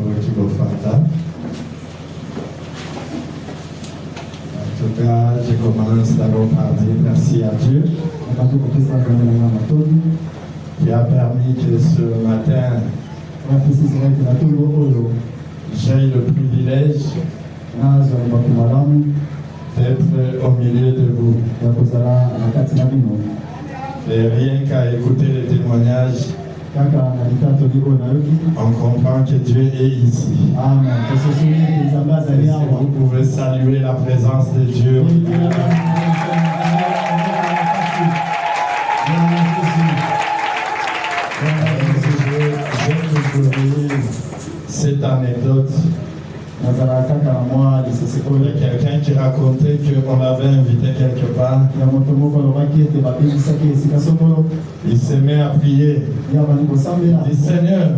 En tout cas, je commence d'abord par dire merci à Dieu qui a permis que ce matin, j'ai le privilège d'être au milieu de vous. Et rien qu'à écouter les témoignages, on comprend que Dieu est ici. Et vous pouvez saluer la présence de Dieu. Je vais vous dire cette anecdote. Il y a quelqu'un qui racontait qu'on l'avait invité quelque part. Il se met à prier. Il dit Seigneur,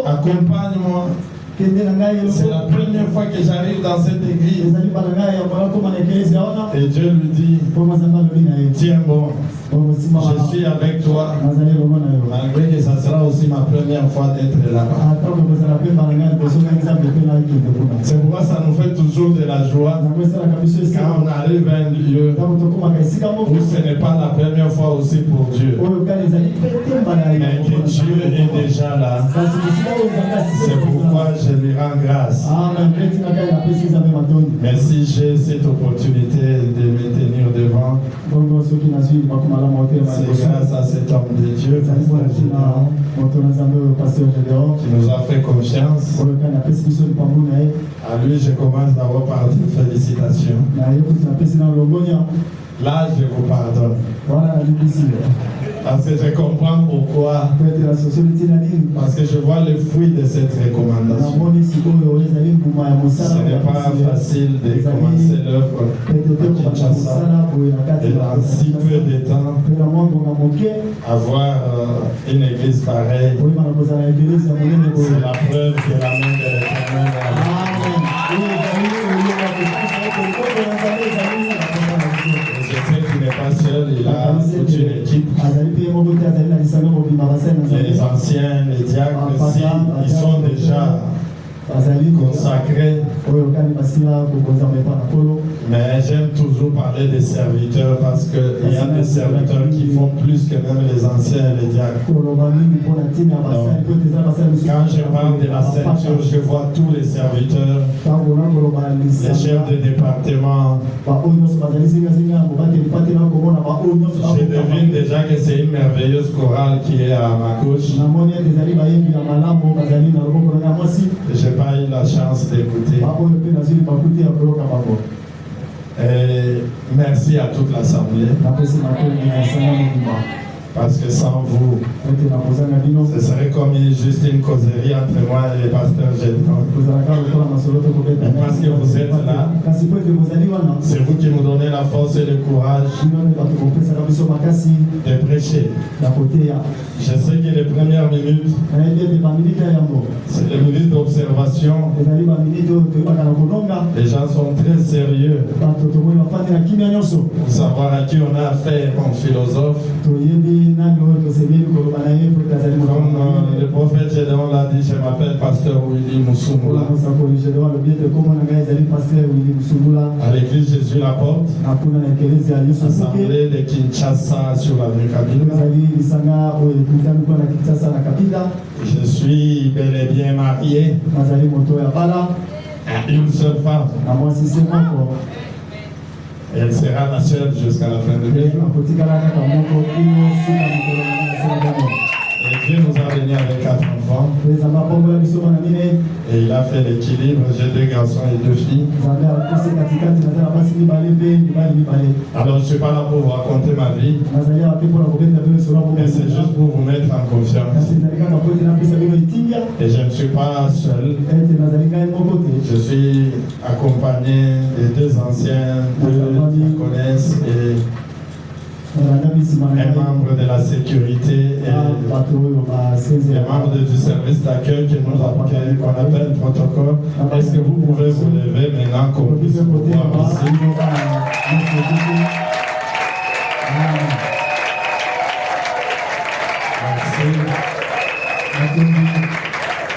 accompagne-moi. C'est la première fois que j'arrive dans cette église. Et Dieu lui dit, tiens bon, je suis avec toi, malgré que ça sera aussi ma première fois d'être là-bas. C'est pourquoi ça nous fait toujours de la joie quand on arrive à un lieu où ce n'est pas la première fois aussi pour Dieu. Mais que Dieu est déjà là. C'est pourquoi je lui rends grâce. Merci, j'ai cette opportunité de me tenir devant. C'est grâce à cet homme de Dieu qui nous a fait confiance. À lui, je commence d'abord par dire félicitations. Là, je vous pardonne. Parce que je comprends pourquoi. Parce que je vois le fruit de cette recommandation. Ce n'est pas facile de commencer l'œuvre à Kinshasa et dans si peu de temps avoir une église pareille. C'est la preuve que la main de l'Éternel est là. Je sais qu'il n'est pas seul, il a toute une équipe. Les anciens, les diacres, ils sont déjà consacrés. Mais j'aime toujours parler des serviteurs parce qu'il y a des serviteurs qui font plus que même les anciens et les diacres. Quand je parle de la ceinture, je vois tous les serviteurs, les chefs de département. Je devine déjà que c'est une merveilleuse chorale qui est à ma gauche. Je n'ai pas eu la chance d'écouter. Et merci à toute l'Assemblée. Parce que sans vous, ce serait comme juste une causerie entre moi et le pasteur Gédéon. Parce que vous êtes là, c'est vous qui nous donnez la force et le courage de prêcher. Je sais que les premières minutes, c'est les minutes d'observation. Les gens sont très sérieux pour savoir à qui on a affaire comme philosophe. Comme le prophète Gédéon l'a dit, je m'appelle pasteur Willy Moussoumoula. À l'église Jésus la porte, assemblée de Kinshasa sur l'avenue Kabila. Je suis bel et bien marié à une seule femme. Elle sera ma sœur jusqu'à la fin de mes jours. Et Dieu nous a bénis avec 4 enfants. Et il a fait l'équilibre. J'ai 2 garçons et 2 filles. Alors je ne suis pas là pour vous raconter ma vie. Mais c'est juste pour vous mettre en confiance. Et je ne suis pas seul. Je suis accompagné des 2 anciens qui me connaissent et un membre de la sécurité et un membre du service d'accueil qu'on appelle protocole. Est-ce que vous pouvez vous lever maintenant qu'on puisse vous voir ici? Merci.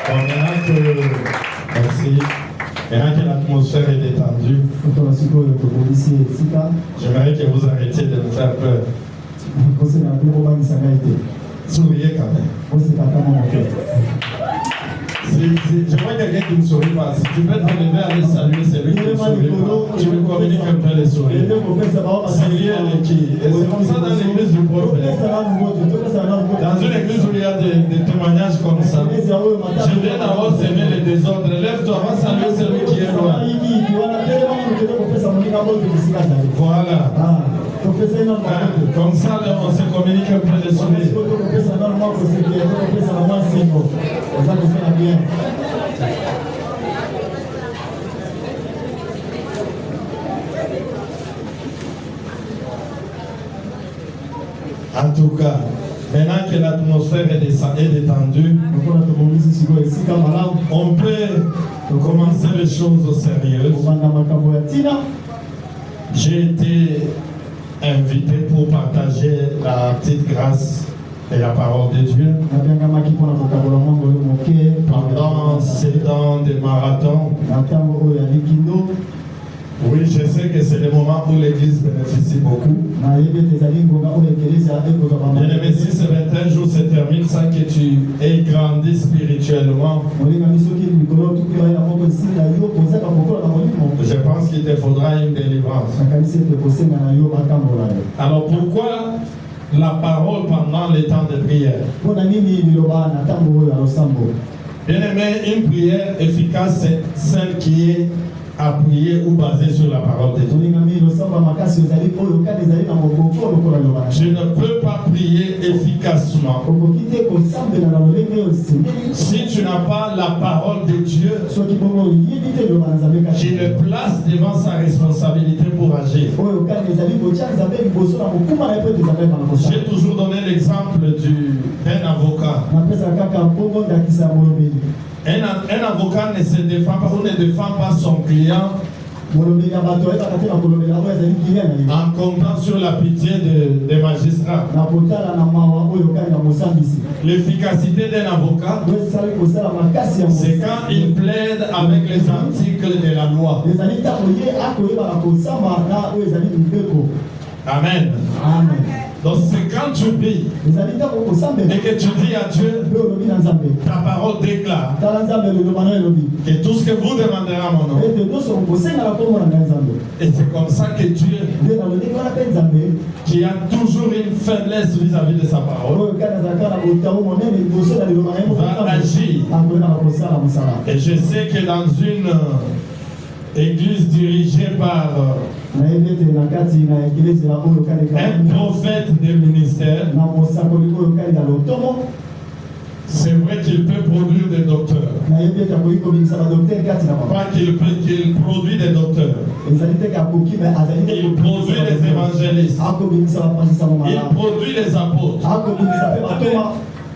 Bon, maintenant que Merci. Maintenant que l'atmosphère est détendue, j'aimerais que vous arrêtiez de me faire peur. Souriez quand même. Je vois quelqu'un qui ne sourit pas. Si tu peux te lever à aller saluer celui qui ne sourit pas, tu me communiques un peu les sourires. C'est lui qui. Et c'est comme ça dans l'église du prophète. Dans une église où il y a des témoignages comme ça, je viens d'abord s'aimer les désordres. Lève-toi, va saluer celui qui est loin. Voilà. Comme ça, là, on se communique un peu les sourires. En tout cas, maintenant que l'atmosphère est détendue, on peut commencer les choses sérieuses. J'ai été invité pour partager la petite grâce et la parole de Dieu pendant ces temps de marathon. Oui, je sais que c'est le moment où l'église bénéficie beaucoup. Bien-aimé, si ce 21 jours se termine sans que tu aies grandi spirituellement, je pense qu'il te faudra une délivrance. Alors pourquoi la parole pendant les temps de prière? Bien-aimé, une prière efficace, c'est celle qui est appuyée ou basée sur la parole de Dieu. Je ne peux pas prier efficacement si tu n'as pas la parole de Dieu qui le place devant sa responsabilité pour agir. J'ai toujours donné l'exemple d'un avocat. Un avocat ne se défend pas ou ne défend pas son client en comptant sur la pitié des magistrats. L'efficacité d'un avocat, c'est quand il plaide avec les articles de la loi. Amen. Amen. Donc c'est quand tu pries et que tu dis à Dieu, ta parole déclare que tout ce que vous demanderez à mon nom. Et c'est comme ça que Dieu, qui a toujours une faiblesse vis-à-vis de sa parole, va agir. Et je sais que dans une église dirigée par un prophète de ministère, c'est vrai qu'il peut produire des docteurs. Pas qu'il produit des docteurs. Il produit des évangélistes. Il produit les apôtres.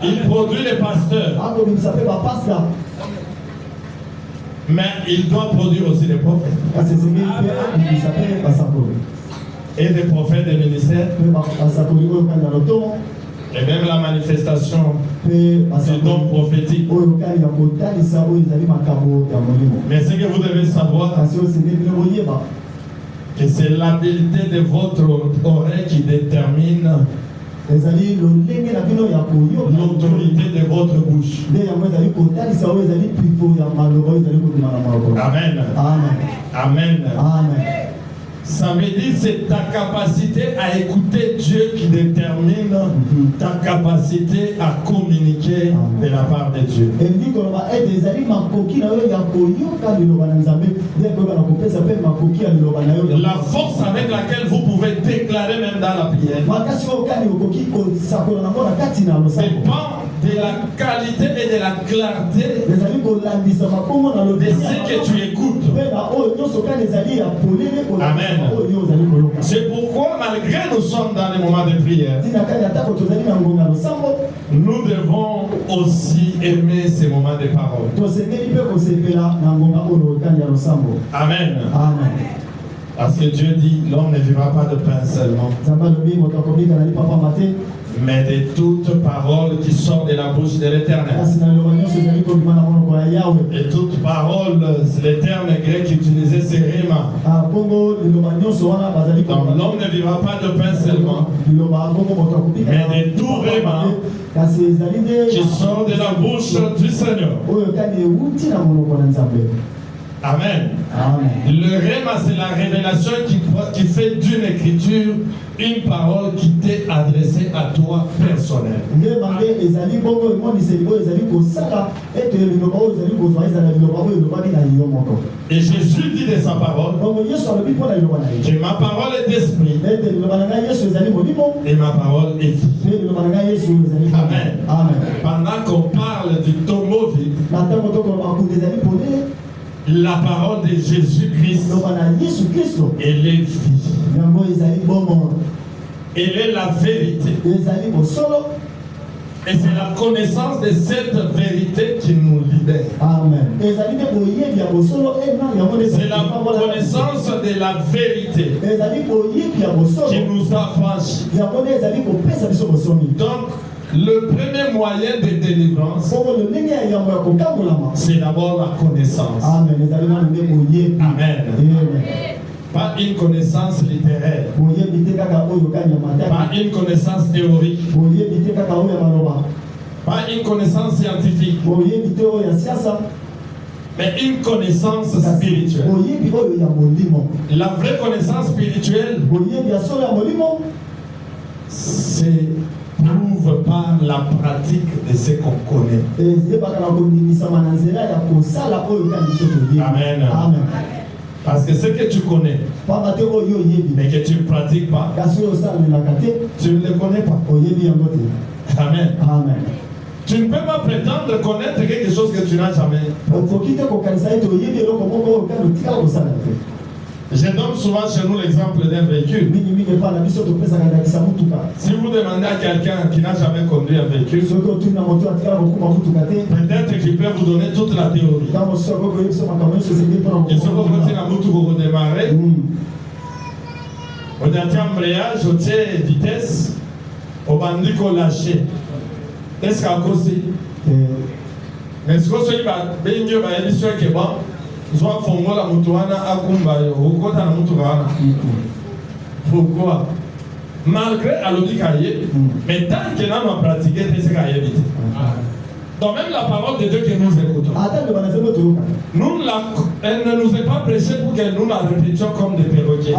Il produit les pasteurs. Mais il doit produire aussi des prophètes. Et des prophètes des ministères. Et même la manifestation du don prophétique. Mais ce que vous devez savoir, que c'est l'habileté de votre oreille qui détermine l'autorité de votre bouche. Amen. Amen. Amen. Amen. Ça veut dire c'est ta capacité à écouter Dieu qui détermine ta capacité à communiquer de la part de Dieu. La force avec laquelle vous pouvez déclarer même dans la prière dépend de la qualité et de la clarté de ce que tu écoutes. Amen. C'est pourquoi, malgré nous sommes dans les moments de prière, nous devons aussi aimer ces moments de parole. Amen. Amen. Parce que Dieu dit, l'homme ne vivra pas de pain seulement, mais de toute parole qui sort de la bouche de l'Éternel. Et toute parole, les termes grecs utilisés, c'est rhéma. Donc l'homme ne vivra pas de pain seulement, mais de tout rhéma qui sort de la bouche du Seigneur. Amen. Amen. Le rhéma, c'est la révélation qui fait d'une écriture une parole qui t'est adressée à toi personnel. Et Jésus dit de sa parole que ma parole est esprit et ma parole est vie. Amen. Amen. Pendant qu'on parle du tombeau vide, la parole de Jésus-Christ, elle est vie. Elle est la vérité. Et c'est la connaissance de cette vérité qui nous libère. Amen. C'est la connaissance de la vérité qui nous affranchit. Donc, le premier moyen de délivrance, c'est d'abord la connaissance. Amen. Amen. Pas une connaissance littéraire, pas une connaissance théorique, pas une connaissance scientifique, mais une connaissance spirituelle. La vraie connaissance spirituelle, c'est prouve par la pratique de ce qu'on connaît. Amen. Amen. Parce que ce que tu connais, mais que tu ne pratiques pas, tu ne le connais pas. Amen. Amen. Tu ne peux pas prétendre connaître quelque chose que tu n'as jamais. Je donne souvent chez nous l'exemple d'un véhicule. Si vous demandez à quelqu'un qui n'a jamais conduit un véhicule, peut-être qu'il peut vous donner toute la théorie. Et si vous continuez à vous redémarrer, au dernier embrayage, au tiers vitesse, au bandit qu'on lâche. Est-ce qu'à cause mais ce que vous avez dit, c'est bon. Pourquoi? Malgré Alodikaye, mais tant que l'on a pratiqué, c'est ce qu'il évité. Donc même la parole de Dieu que nous écoutons, elle ne nous est pas prêchée pour que nous la répétions comme des perroquets.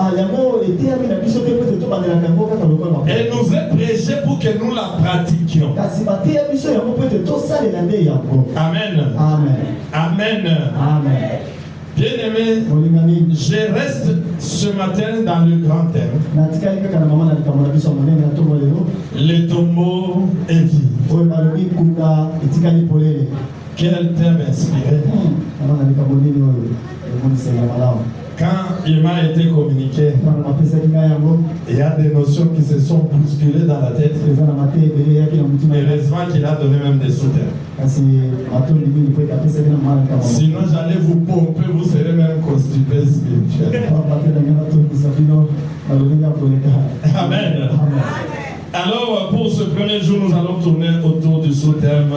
Elle nous est prêchée pour que nous la pratiquions. Amen. Amen. Amen. Amen. Bien-aimé, je reste ce matin dans le grand thème. Le tombeau est vide. Quel thème inspiré. Quand il m'a été communiqué, il y a des notions qui se sont bousculées dans la tête. Heureusement qu'il a donné même des sous-terres. Sinon j'allais vous pomper, vous serez même constipé spirituellement. Amen. Alors pour ce premier jour, nous allons tourner autour du sous-thème.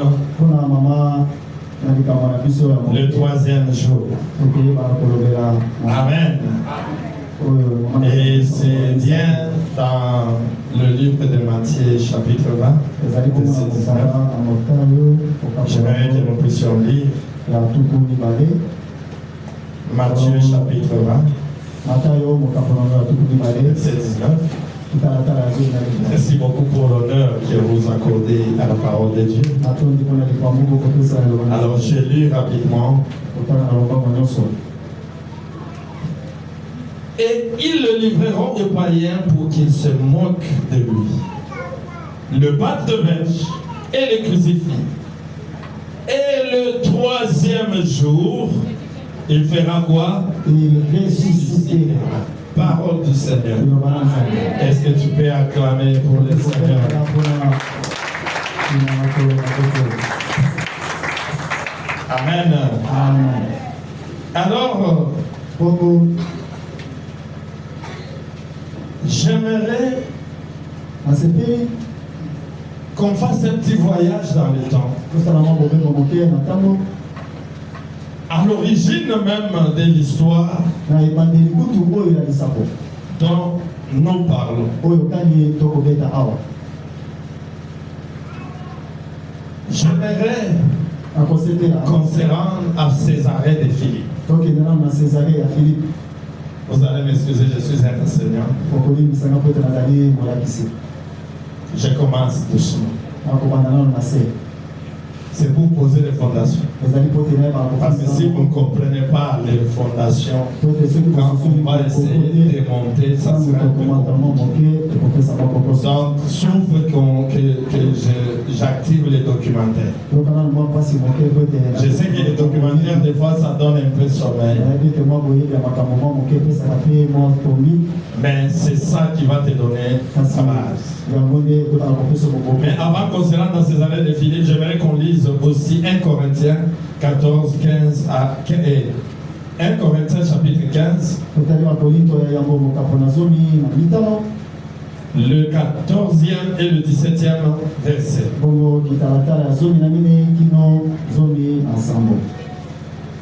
Le troisième jour. Amen. Et c'est bien dans le livre de Matthieu chapitre 20. J'aimerais que nous puissions lire Matthieu chapitre 20. Verset 19. Merci beaucoup pour l'honneur que vous accordez à la parole de Dieu. Alors je lis rapidement. Et ils le livreront aux païens pour qu'ils se moquent de lui. Le battent de verge et le crucifient. Et le troisième jour, il fera quoi? Il ressuscitera. Parole du Seigneur. Est-ce que tu peux acclamer pour le Seigneur? Amen. Amen. Alors, j'aimerais qu'on fasse un petit voyage dans le temps. À l'origine même de l'histoire dont nous parlons. J'aimerais qu'on se rende à Césarée de Philippe. Vous allez m'excuser, je suis un enseignant. Je commence doucement. C'est pour poser les fondations. Parce que si vous ne comprenez pas les fondations, quand on va essayer de démonter, ça sera un peu compliqué. Donc, sauf que j'active les documentaires. Je sais que les documentaires, des fois, ça donne un peu sommeil. Mais c'est ça qui va te donner sa base. Mais avant qu'on se rende dans ces années de Philippe, j'aimerais qu'on lise aussi 1 Corinthiens 14, 15 à 15. 1 Corinthiens chapitre 15. Le 14e et le 17e verset.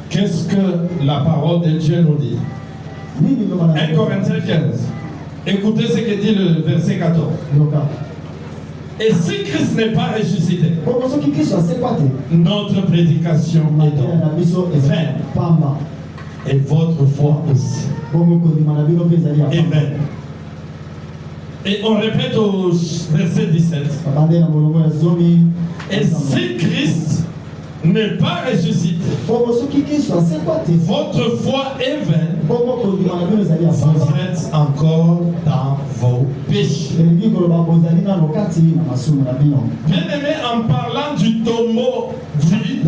Qu'est-ce que la parole de Dieu nous dit? 1 Corinthiens 15. Écoutez ce que dit le verset 14. Et si Christ n'est pas ressuscité, notre prédication est vaine. Et votre foi aussi est vaine. Et on répète au verset 17. Et si Christ n'est pas ressuscité, votre foi est vaine. Vous êtes encore dans vos péchés. Bien-aimé, en parlant du tombeau vide,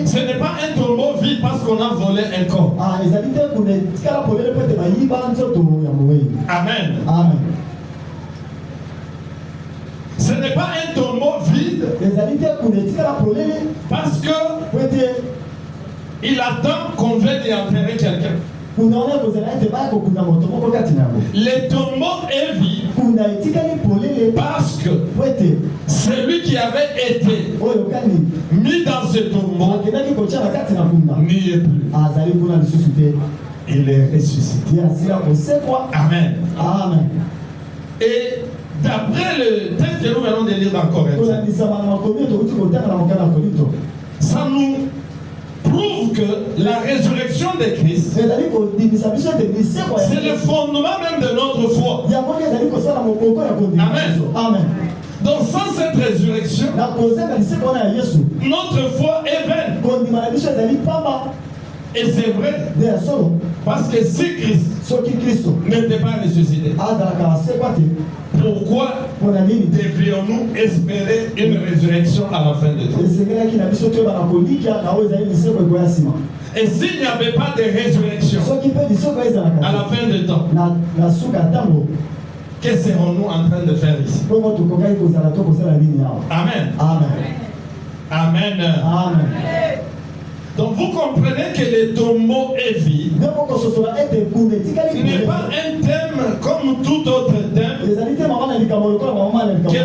ce n'est pas un tombeau vide parce qu'on a volé un corps. Amen. Amen. Ce n'est pas un tombeau vide parce que il attend qu'on vienne y enterrer quelqu'un. Le tombeau est vide parce que celui qui avait été mis dans ce tombeau n'y est plus. Il est ressuscité. Amen. Amen. Et d'après le texte que nous venons de lire dans Corinthiens, ça nous prouve que la résurrection de Christ, c'est le fondement même de notre foi. Amen. Amen. Donc sans cette résurrection, notre foi est vaine. Et c'est vrai. Parce que si Christ n'était pas ressuscité, pourquoi devrions-nous espérer une résurrection à la fin de temps? Et s'il n'y avait pas de résurrection à la fin de temps, que serons-nous en train de faire ici? Amen. Amen. Amen. Amen. Donc vous comprenez que le tombeau est vide. Ce n'est pas un thème comme tout autre thème que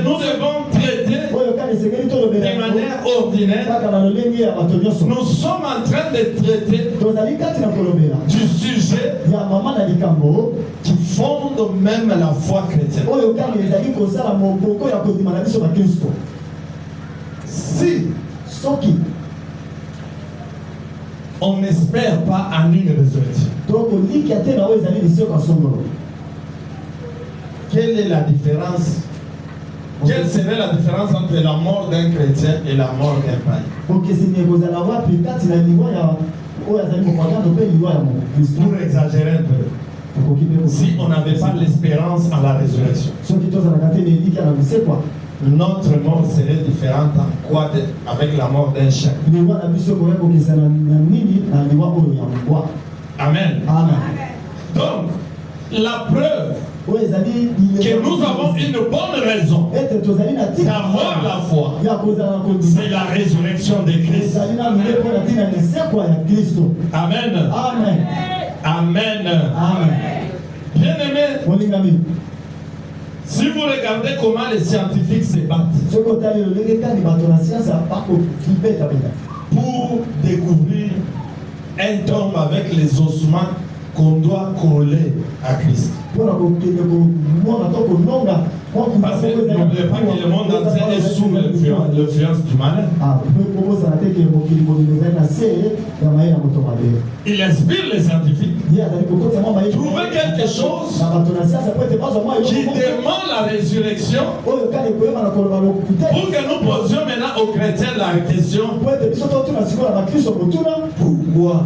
nous devons traiter de manière ordinaire. Nous sommes en train de traiter du sujet qui fonde même la foi chrétienne. Si on n'espère pas en une résurrection, quelle est la différence? Quelle serait la différence entre la mort d'un chrétien et la mort d'un païen? Pour exagérer un peu, si on n'avait pas l'espérance en la résurrection, notre mort serait différente en quoi avec la mort d'un chien. Amen. Amen. Donc, la preuve que nous avons une bonne raison d'avoir la foi, c'est la résurrection de Christ. Amen. Amen. Amen. Amen. Bien-aimé, Si vous regardez comment les scientifiques se battent pour découvrir un tombe avec les ossements qu'on doit coller à Christ. Parce que n'oubliez pas que le monde entier est sous l'influence du malin. Il inspire les scientifiques. Trouver quelque chose qui demande la résurrection pour que nous posions maintenant aux chrétiens la question: pourquoi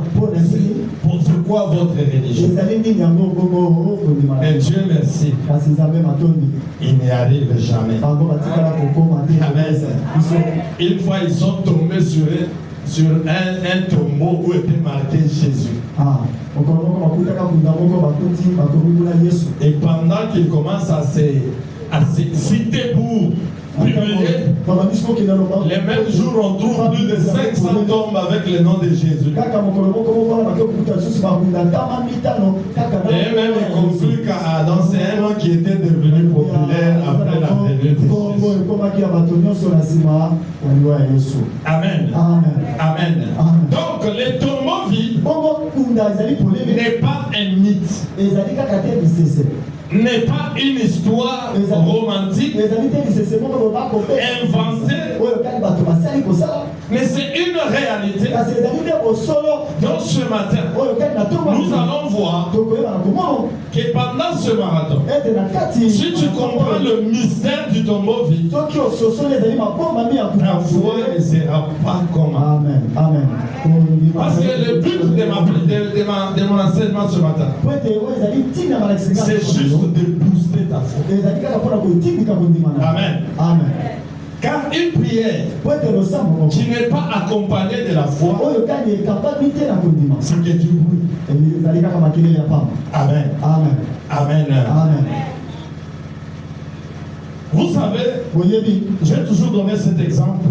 votre religion? Et Dieu merci, il n'y arrive jamais. Amen. Une fois ils sont tombés sur un tombeau où était marqué Jésus. Et pendant qu'ils commencent à se citer pour publier, les mêmes jours on trouve plus de 500 tombes avec le nom de Jésus. Et même il conclut qu'Adam c'est un nom qui était devenu populaire après la venue de Jésus. Amen. Amen. Donc les tombeaux vides n'est pas un mythe, n'est pas une histoire romantique inventée, mais c'est une réalité. Donc ce matin, nous allons voir que pendant ce marathon, si tu comprends le mystère du tombeau vide, ta foi ne sera pas comme. Amen. Parce que le but de mon enseignement ce matin, c'est juste de booster ta foi. Amen. Car une prière qui n'est pas accompagnée de la foi, c'est que tu bruit. Amen. Amen. Vous savez, j'ai toujours donné cet exemple,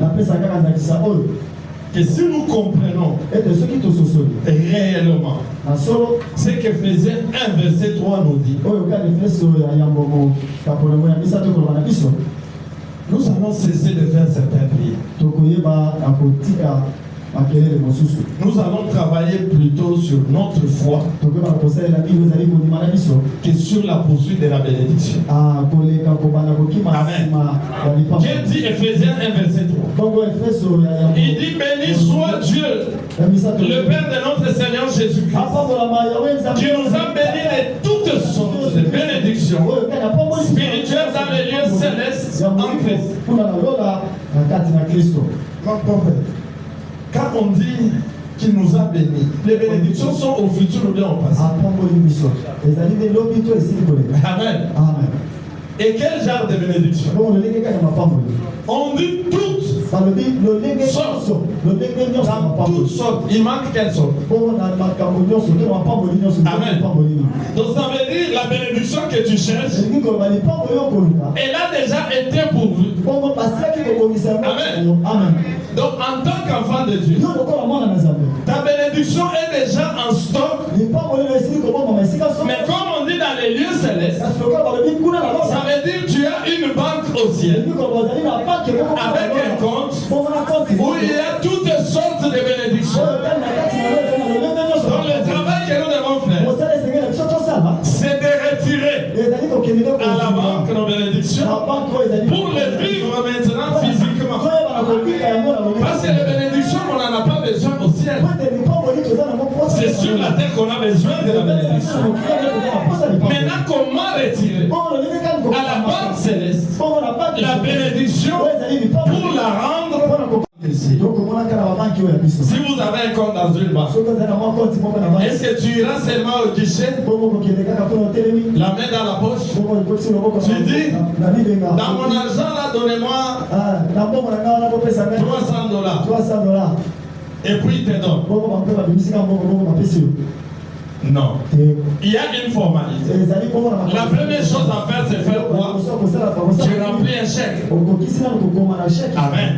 que si nous comprenons réellement ce que faisait 1 verset 3 nous dit, nous allons cesser de faire certaines prières. Nous allons travailler plutôt sur notre foi que sur la poursuite de la bénédiction. Amen. Qu'est-ce dit Ephésiens 1 verset 3? Il dit: béni soit Dieu, le Père de notre Seigneur Jésus-Christ, qui nous a bénis de toutes sortes de bénédictions spirituelles dans les lieux célestes en Christ. Mon prophète, quand on dit qu'il nous a bénis, les bénédictions sont au futur ou bien au passé. Amen. Et quel genre de bénédiction? On dit toutes sortes. Dans toutes sortes. Il manque quelle sorte? Amen. Donc ça veut dire la bénédiction que tu cherches, elle a déjà été pourvue. Amen. Donc en tant qu'enfant de Dieu, ta bénédiction est déjà en stock. Mais comme on dit dans les lieux célestes, ça veut dire que tu as une banque au ciel avec un compte où il y a toutes sortes de bénédictions. Donc le travail que nous devons faire, c'est de retirer à la banque nos bénédictions pour les vivre maintenant physiquement. Parce que les bénédictions, on n'en a pas besoin au ciel. C'est sur la terre qu'on a besoin de la bénédiction. Maintenant, comment retirer à la banque céleste la bénédiction pour la rendre ici? Si vous avez un compte dans une banque, est-ce que tu iras seulement au guichet, la main dans la poche, tu dis: dans mon argent là, donnez-moi $300, et puis il te donne? Non. Il y a une formalité. La première chose à faire, c'est faire quoi? Tu remplis un chèque. Amen.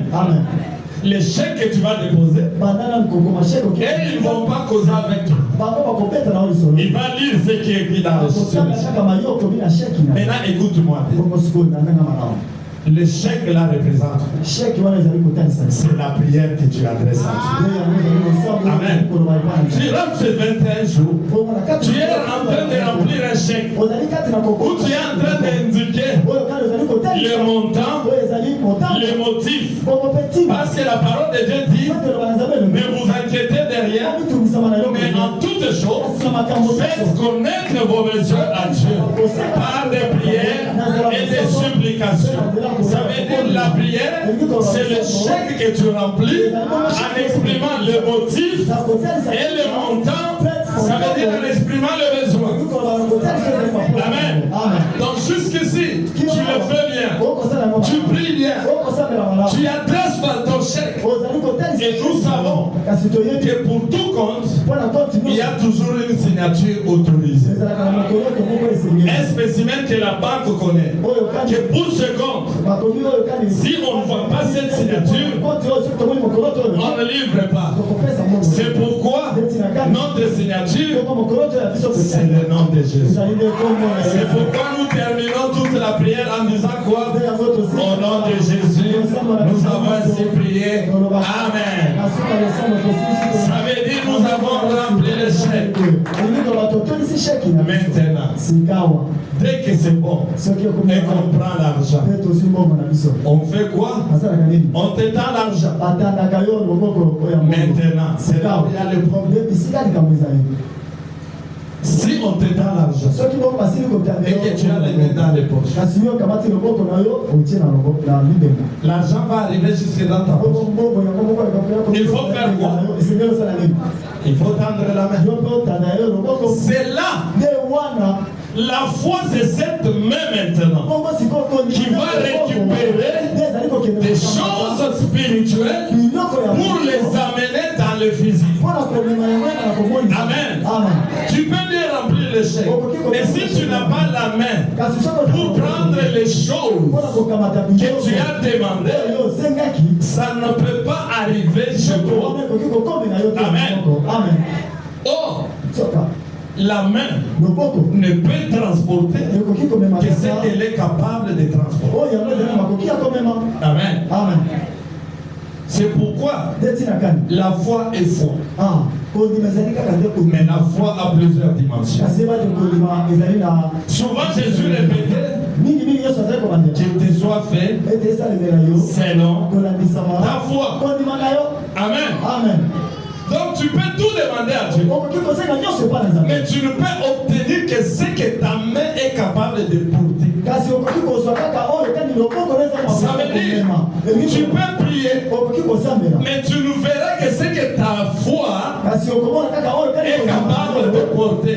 Les chèques que tu vas déposer, et ils ne vont pas causer avec toi. Il va lire ce qui est écrit dans le chèque. Maintenant, écoute-moi. Le chèque là représente. C'est la prière que tu adresses à Dieu. Amen. Tu rentres ces 21 jours. Tu es en train de remplir un chèque. Où tu es en train d'indiquer le montant, le motif. Parce que la parole de Dieu dit, ne vous inquiétez de rien, mais en toutes choses, faites connaître vos besoins à Dieu par des prières et des supplications. Ça veut dire la prière, c'est le chèque que tu remplis en exprimant le motif et le montant. Ça veut dire en exprimant le besoin. Amen. Donc jusqu'ici, tu le fais bien. Tu pries bien. Tu adresses par ton chèque. Et nous savons que pour tout compte, il y a toujours une signature autorisée. Un spécimen que la banque connaît. Que pour ce compte, si on ne voit pas cette signature, on ne livre pas. C'est pourquoi notre signature, c'est le nom de Jésus. C'est pourquoi nous terminons toute la prière en disant quoi? Au nom de Jésus, nous avons ainsi prié. Amen. Ça veut dire nous avons rempli le chèque. Maintenant, dès que c'est bon et qu'on prend l'argent, on fait quoi? On t'étend l'argent. Maintenant, c'est là où il y a le problème. Si on t'étend l'argent et que tu as les mains dans les poches, l'argent va arriver jusque dans ta poche. Il faut faire quoi? Il faut tendre la main. C'est là. La foi, c'est cette main maintenant qui va récupérer des choses spirituelles pour les amener dans le physique. Amen. Tu peux bien remplir le chèque. Mais si tu n'as pas la main pour prendre les choses que tu as demandées, ça ne peut pas arriver chez toi. Amen. Oh! La main ne peut transporter que ce qu'elle est capable de transporter. Amen. C'est pourquoi la foi est foi. Mais la foi a plusieurs dimensions. Souvent Jésus répétait qu'il te soit fait selon ta foi. Amen. Donc tu peux tout demander à Dieu. Mais tu ne peux obtenir que ce que ta main est capable de porter. Ça veut dire, tu peux prier, mais tu ne verras que ce que ta foi est capable de porter.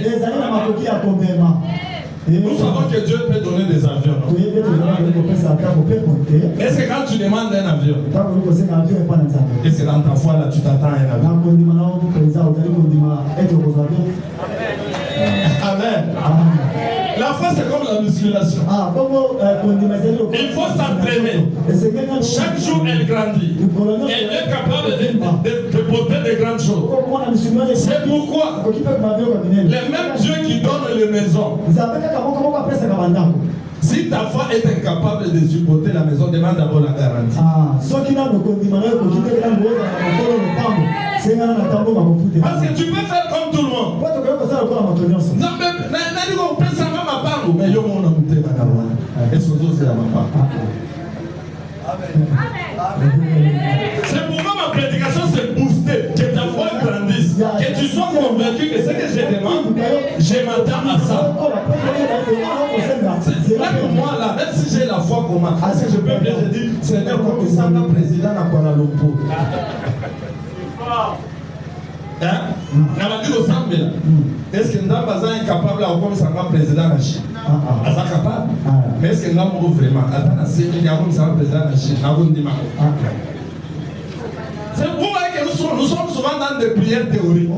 Nous savons que Dieu peut donner des avions. Est-ce que quand tu demandes un avion, est-ce que dans ta foi là tu t'attends à un avion? Amen. La foi c'est comme la musculation. Il faut s'entraîner. Chaque jour elle grandit. Elle est capable de porter de grandes choses. C'est pourquoi le même Dieu qui donne les maisons, si ta foi est incapable de supporter la maison, demande d'abord la garantie. Parce que tu peux faire comme tout le monde. Non, mais c'est pourquoi ma prédication c'est booster, que ta foi grandisse, que tu sois convaincu que ce que je demande, je m'attends à ça. C'est là que moi là, même si j'ai la foi comment, est-ce que je peux bien dire, Seigneur, comme ça, le président à Kuala Lumpur. Est-ce que Ndamba est incapable à comme ça président de la Chine? Capable. Mais est-ce que Ndamba vraiment? Attends, c'est qu'il y a un président de la Chine. C'est pour ça que nous sommes souvent dans des prières théoriques.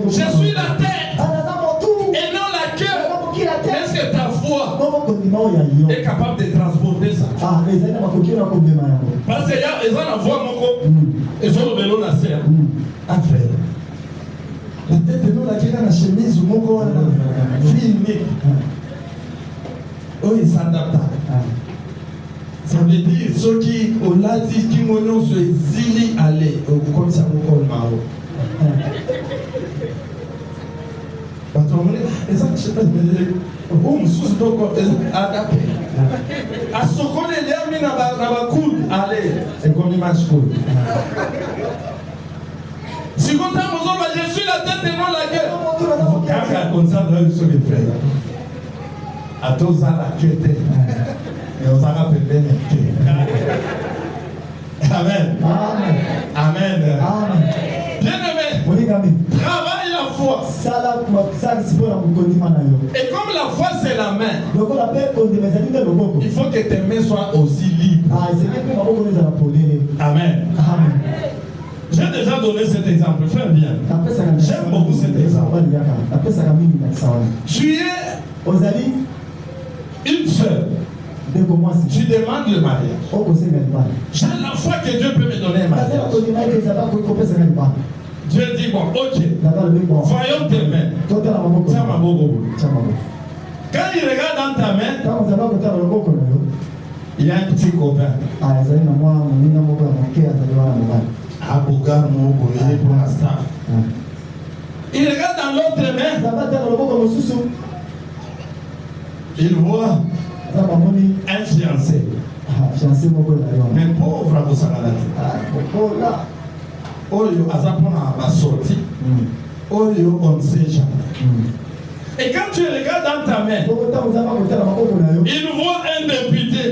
Je suis la tête et non la queue. Est-ce que ta foi est capable de transporter ça? Parce qu'il y a la voix, ils ont le vélo la serre. Frère. La tête non, la guerre dans la chemise ou mon corps, filmé. Oh, il s'adapte. Ça veut dire ceux qui ont là dit qui m'ont se zili aller comme ça mon corps maro. Et ça, je sais pas, oh, monsieur, donc, adapté. À ce qu'on est là, mais n'a pas cool, allez, c'est comme il marche cool. Si content, je suis la tête et non la gueule. Quand comme ça, dans sur les frères. À tous à la quête. Et on s'en rappelle bien. Amen. Amen. Amen. Bien-aimé, travaille la foi. Et comme la foi c'est la main, il faut que tes mains soient aussi libres. Amen. J'ai déjà donné cet exemple, frère bien. J'aime beaucoup cet exemple. Tu es une sœur. Tu demandes le mariage. J'ai la foi que Dieu peut me donner un mariage. Dieu dit, bon, ok, voyons tes mains. Tiens ma bogo. Quand il regarde dans ta main, il y a un petit copain. Pour l'instant. Il regarde dans l'autre main. Il voit un fiancé. Mais pauvre à vos Oyo azapona va sorti. Oyo on ne sait jamais. Et quand tu regardes dans ta main, il voit un député.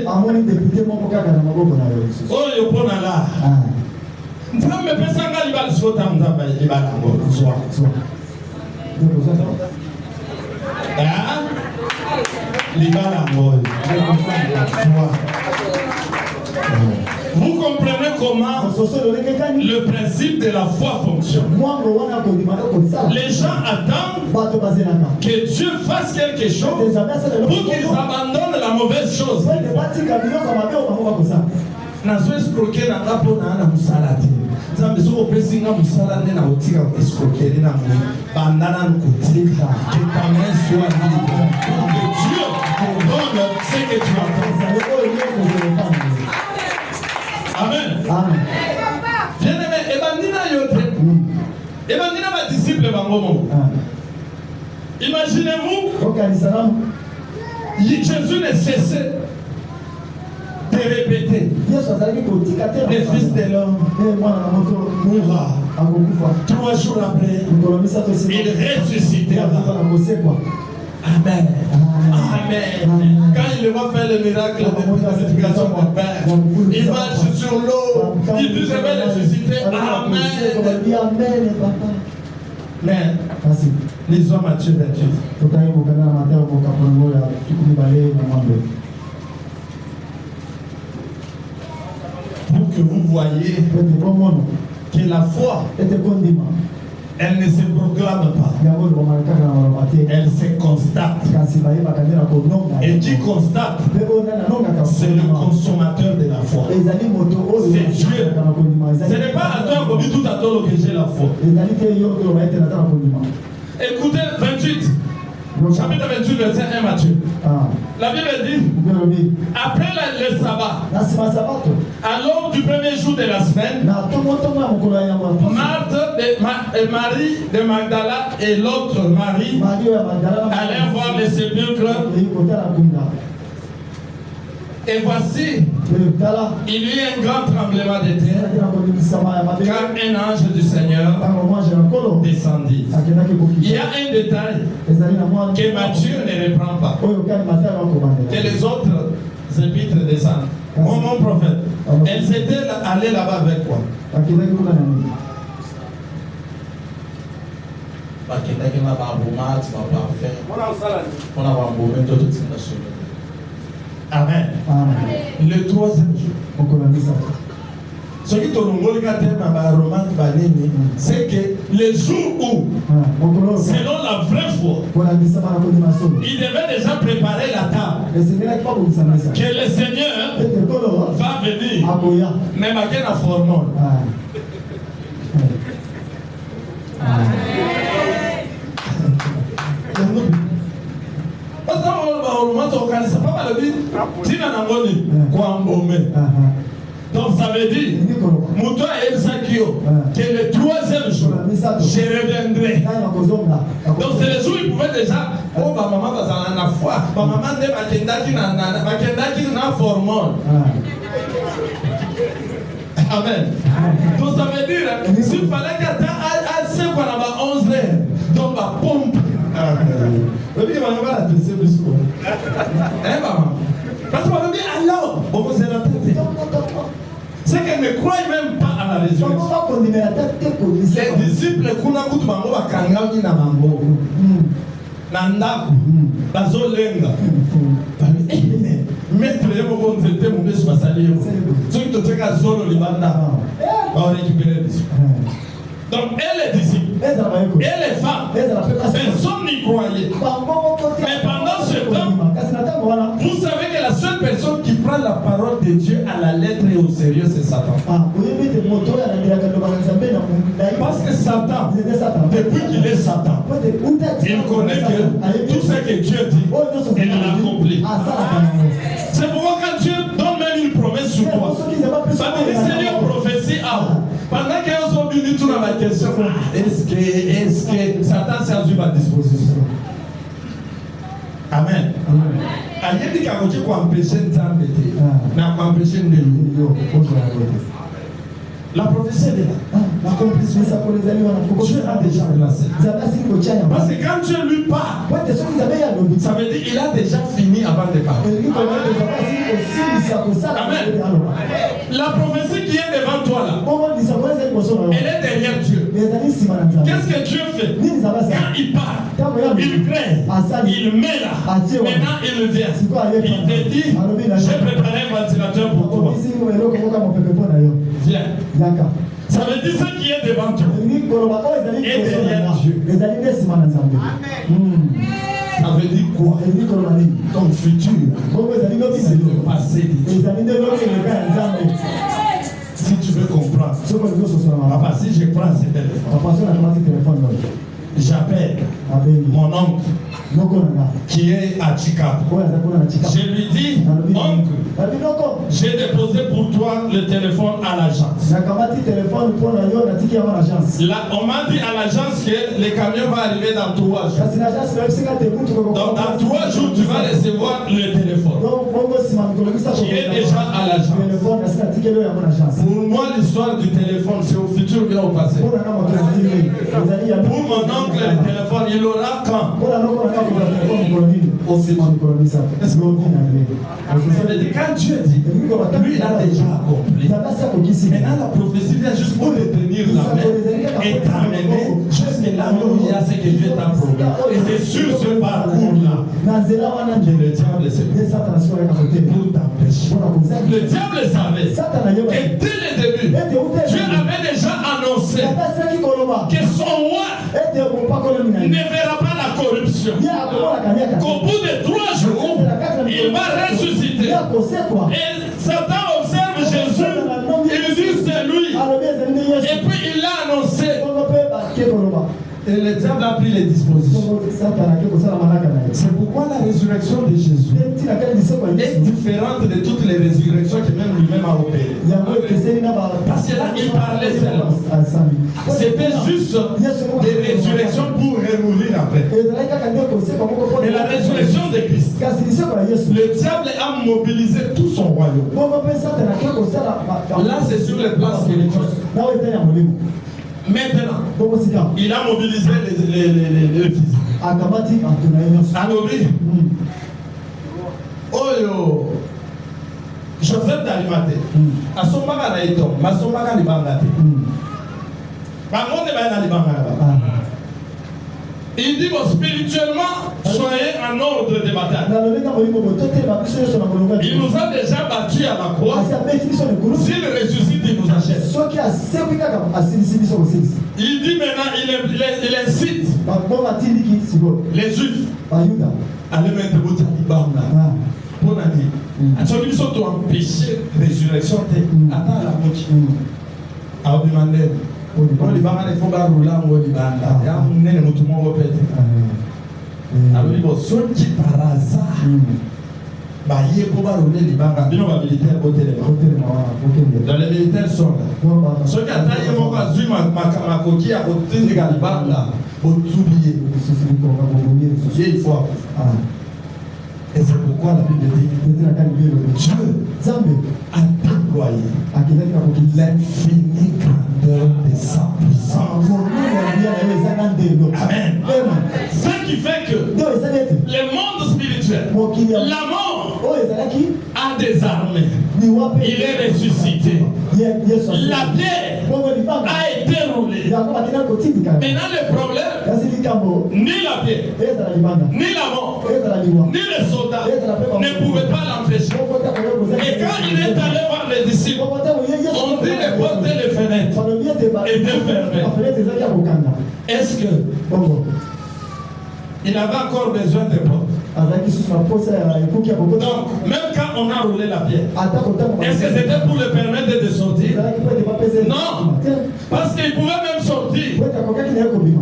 Oyo pona là. Nzambe pesa ngali balisota nzambe ibalango soir. Libalango. Vous comprenez comment le principe de la foi fonctionne. Les gens attendent que Dieu fasse quelque chose pour qu'ils abandonnent la mauvaise chose. Nazo escroquer na ngapo na musala te. Nzambe soko pesi nga musala ne na otika escroquer na mu bandana nkutika. Que ta main soit libre. Que Dieu te donne ce que tu attends. Amen. Amen. Bien-aimé, ebandina yote. Ebandina ma disciple bangomo. Imaginez-vous. Jésus ne cessait de répéter. Le Fils de l'homme mourra. 3 jours après, il ressuscitera. Amen. Amen. Quand il va faire le miracle de la multiplication de Père, il marche sur l'eau. Il dit je vais ressusciter. Amen. Mais les hommes Matthieu 28. Pour que vous voyez que la foi, elle ne se proclame pas. Elle se constate. Et qui constate, c'est le consommateur de la foi. C'est Dieu. Ce n'est pas à toi comme tout à toi que j'ai la foi. Écoutez 28. Chapitre 28, verset 1 Matthieu. La Bible dit, après le sabbat, à l'aube du premier jour de la semaine, Marthe et Marie de Magdala et l'autre Marie allèrent voir le sépulcre. Et voici, il y eut un grand tremblement de terre, car un ange du Seigneur descendit. Il y a un détail que Matthieu ne reprend pas, que les autres épîtres descendent. Mon prophète, elles étaient allées là-bas avec quoi? Amen. Le 3e jour. Ce qui c'est que le jour où, selon la vraie foi, il devait déjà préparer la table, que le Seigneur va venir, même avec un formol. ça pas mal de tina nangoni kwa mbome. Donc ça veut dire Moutoua et Zakio que le troisième jour je reviendrai. Donc c'est le jour où il pouvait déjà oh ma maman va dans la foi, ma maman ne va kendaki na formol. Amen. Donc ça veut dire s'il fallait qu'attendre à 5 ans à 11 heures donc ma pompe. Oui, maman va la tester plus quoi. Hein maman? Parce qu'on dit alors, on vous est la tête. C'est qu'elle ne croit même pas à la résurrection. Les disciples, Kunakutu Bango, Bakangami na Bango. Nandaku, Bazolenga. Maître, il y a beaucoup de temps où je suis allé. Ceux qui te font Zolo, les Banda, on récupère les disciples. Donc, elle est disciple. Elle est femme. Personne n'y croyait. Mais pendant ce temps, vous savez que la seule personne qui prend la parole de Dieu à la lettre et au sérieux, c'est Satan. Parce que Satan, depuis qu'il est Satan, il connaît que tout ce que Dieu dit, il l'a accompli. C'est pourquoi quand Dieu donne même une promesse sur toi, ça veut dire Seigneur prophétie à pendant qu'ils ont venu tout dans la question, est-ce que Satan s'est à ma disposition? Amen. Aïe dit qu'à côté qu'on empêche de t'embêter, n'a pas empêché de lui. La prophétie est là. Dieu a déjà placé. Parce que quand Dieu lui parle, ça veut dire qu'il a déjà fini avant de parler. Amen. La prophétie qui est devant toi là, elle est derrière Dieu. Qu'est-ce que Dieu fait? Quand il parle, il crée, il met là. Maintenant il vient. Il te dit, j'ai préparé un ventilateur pour toi. Viens. Ça veut dire ce qui est devant toi et derrière Dieu. Ça veut dire quoi? Ton futur, c'est le passé de Dieu. Si tu veux comprendre, si je prends ce téléphone, j'appelle mon oncle qui est à Chicago. Je lui dis, oncle, j'ai déposé pour toi le téléphone à l'agence. Là, on m'a dit à l'agence que le camion va arriver dans 3 jours. Donc dans 3 jours, tu vas recevoir le téléphone qui est déjà à l'agence. Pour moi, l'histoire du téléphone, c'est au futur bien au passé. Pour mon oncle, le téléphone, il aura quand? Est-ce que vous comprenez? Quand Dieu dit, lui il a déjà accompli. Maintenant la prophétie vient juste pour te tenir la main et t'amener jusque là où il y a ce que Dieu t'a promis. Et c'est sur ce parcours-là que le diable s'est mis pour t'empêcher. Le diable savait que dès le début, Dieu avait déjà annoncé que son roi ne verra pas la corruption. Qu'au bout de 3 jours, il va ressusciter. Et Satan observe Jésus, il dit c'est lui. Et puis il l'a annoncé. Et le diable a pris les dispositions. C'est pourquoi la résurrection de Jésus est différente de toutes les résurrections que même lui-même a opérées. Parce que là, il parlait seulement. C'était juste des résurrections pour remourir après. Mais la résurrection de Christ, le diable a mobilisé tout son royaume. Là, c'est sur le plan spirituel. Maintenant, il a mobilisé les fils. Alobri. Oyo. Joseph d'Arimathée. Asombaga na eto, masombaga ni bangate. Bangonde ba na libanga. Il dit bon, spirituellement, soyez en ordre de bataille. Il nous a déjà battus à la croix. S'il ressuscite, il nous achète. Il dit maintenant, il incite les Juifs à aller mettre le bout à l'Ibamba. Pour dire, ils sont empêchés la résurrection. Attends la moitié. À demander. On lui va aller faire rouler en Libanda. Il y a un nez de tout le monde répète. Alors il va sortir par hasard. Dans les militaires sont là. Ceux qui attendent mon gazou, ma coquille à côté de Galibanda, au oublier. Il faut. Et c'est pourquoi la Bible dit Dieu a déployé l'infinie grandeur de sa puissance. Amen. Ce qui fait que le monde spirituel, la mort a des armées. Il est ressuscité. La pierre a été roulée. Maintenant le problème, ni la pierre, ni la mort, ni les soldats ne pouvaient pas l'empêcher. Et quand il est allé voir les disciples, on dit les portes et les fenêtres étaient fermées. Est-ce que il avait encore besoin de portes? Donc, même quand on a roulé la pierre, est-ce que c'était pour le permettre de sortir? Non, parce qu'il pouvait même sortir.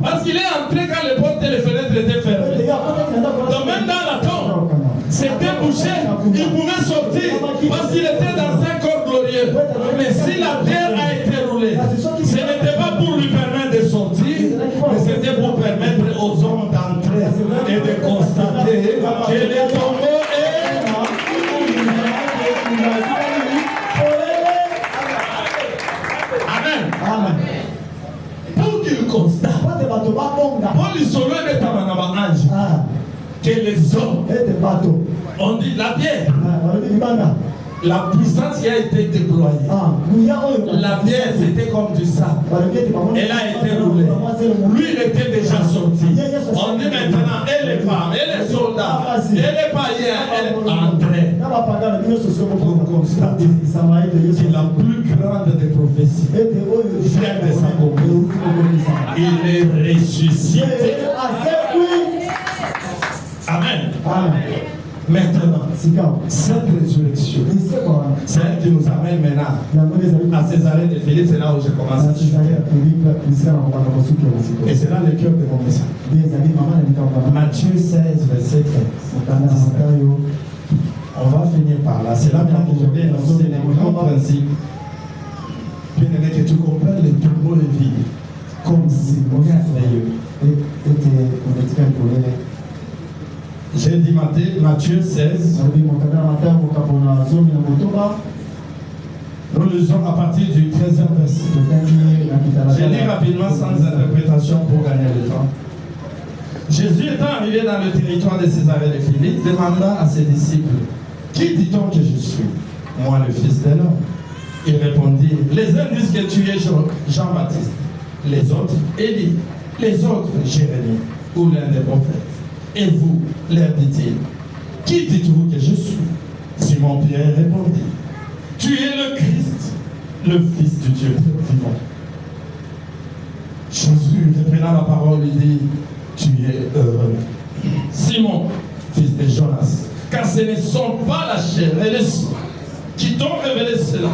Parce qu'il est entré quand les portes et les fenêtres étaient fermées. Donc, même dans la tombe, c'était bouché. Il pouvait sortir parce qu'il était dans un corps glorieux. Mais si la pierre a été roulée, ce n'était pas pour lui permettre de sortir, mais c'était pour permettre aux hommes d'entrer et de constater que les tombeaux est. Amen. Amen. Pour qu'il constate, pour lui sauver les tamanaba-ange, que les hommes ont dit la pierre. La puissance qui a été déployée. La pierre, c'était comme du sable. Elle a été roulée. Lui, il était déjà sorti. On dit maintenant, et les femmes, et les soldats, et les païens, et les entrés. Pour constater que la plus grande des prophéties vient de s'accomplir. Il est ressuscité. Amen. Maintenant, cette résurrection, c'est elle qui nous amène maintenant à Césarée de Philippe. C'est là où j'ai commencé. Et c'est là le cœur de mon message. Matthieu 16, verset 13. On va finir par là. C'est là maintenant que je vais lancer les grands principes. Bien aimé, que tu comprennes les tombeaux de vie comme c'est merveilleux. J'ai dit Matthieu 16. Nous lisons à partir du 13e verset. J'ai lu rapidement sans interprétation pour gagner le temps. Jésus étant arrivé dans le territoire de Césarée de Philippe, demanda à ses disciples, qui dit-on que je suis? Moi, le Fils de l'homme. Ils répondirent, les uns disent que tu es Jean-Baptiste, les autres Élie, les autres Jérémie ou l'un des prophètes. Et vous, leur dit-il, qui dites-vous que je suis? Simon-Pierre répondit, tu es le Christ, le Fils du Dieu vivant. Jésus, reprenant la parole, lui dit, tu es heureux, Simon, fils de Jonas, car ce ne sont pas la chair et le sang qui t'ont révélé cela,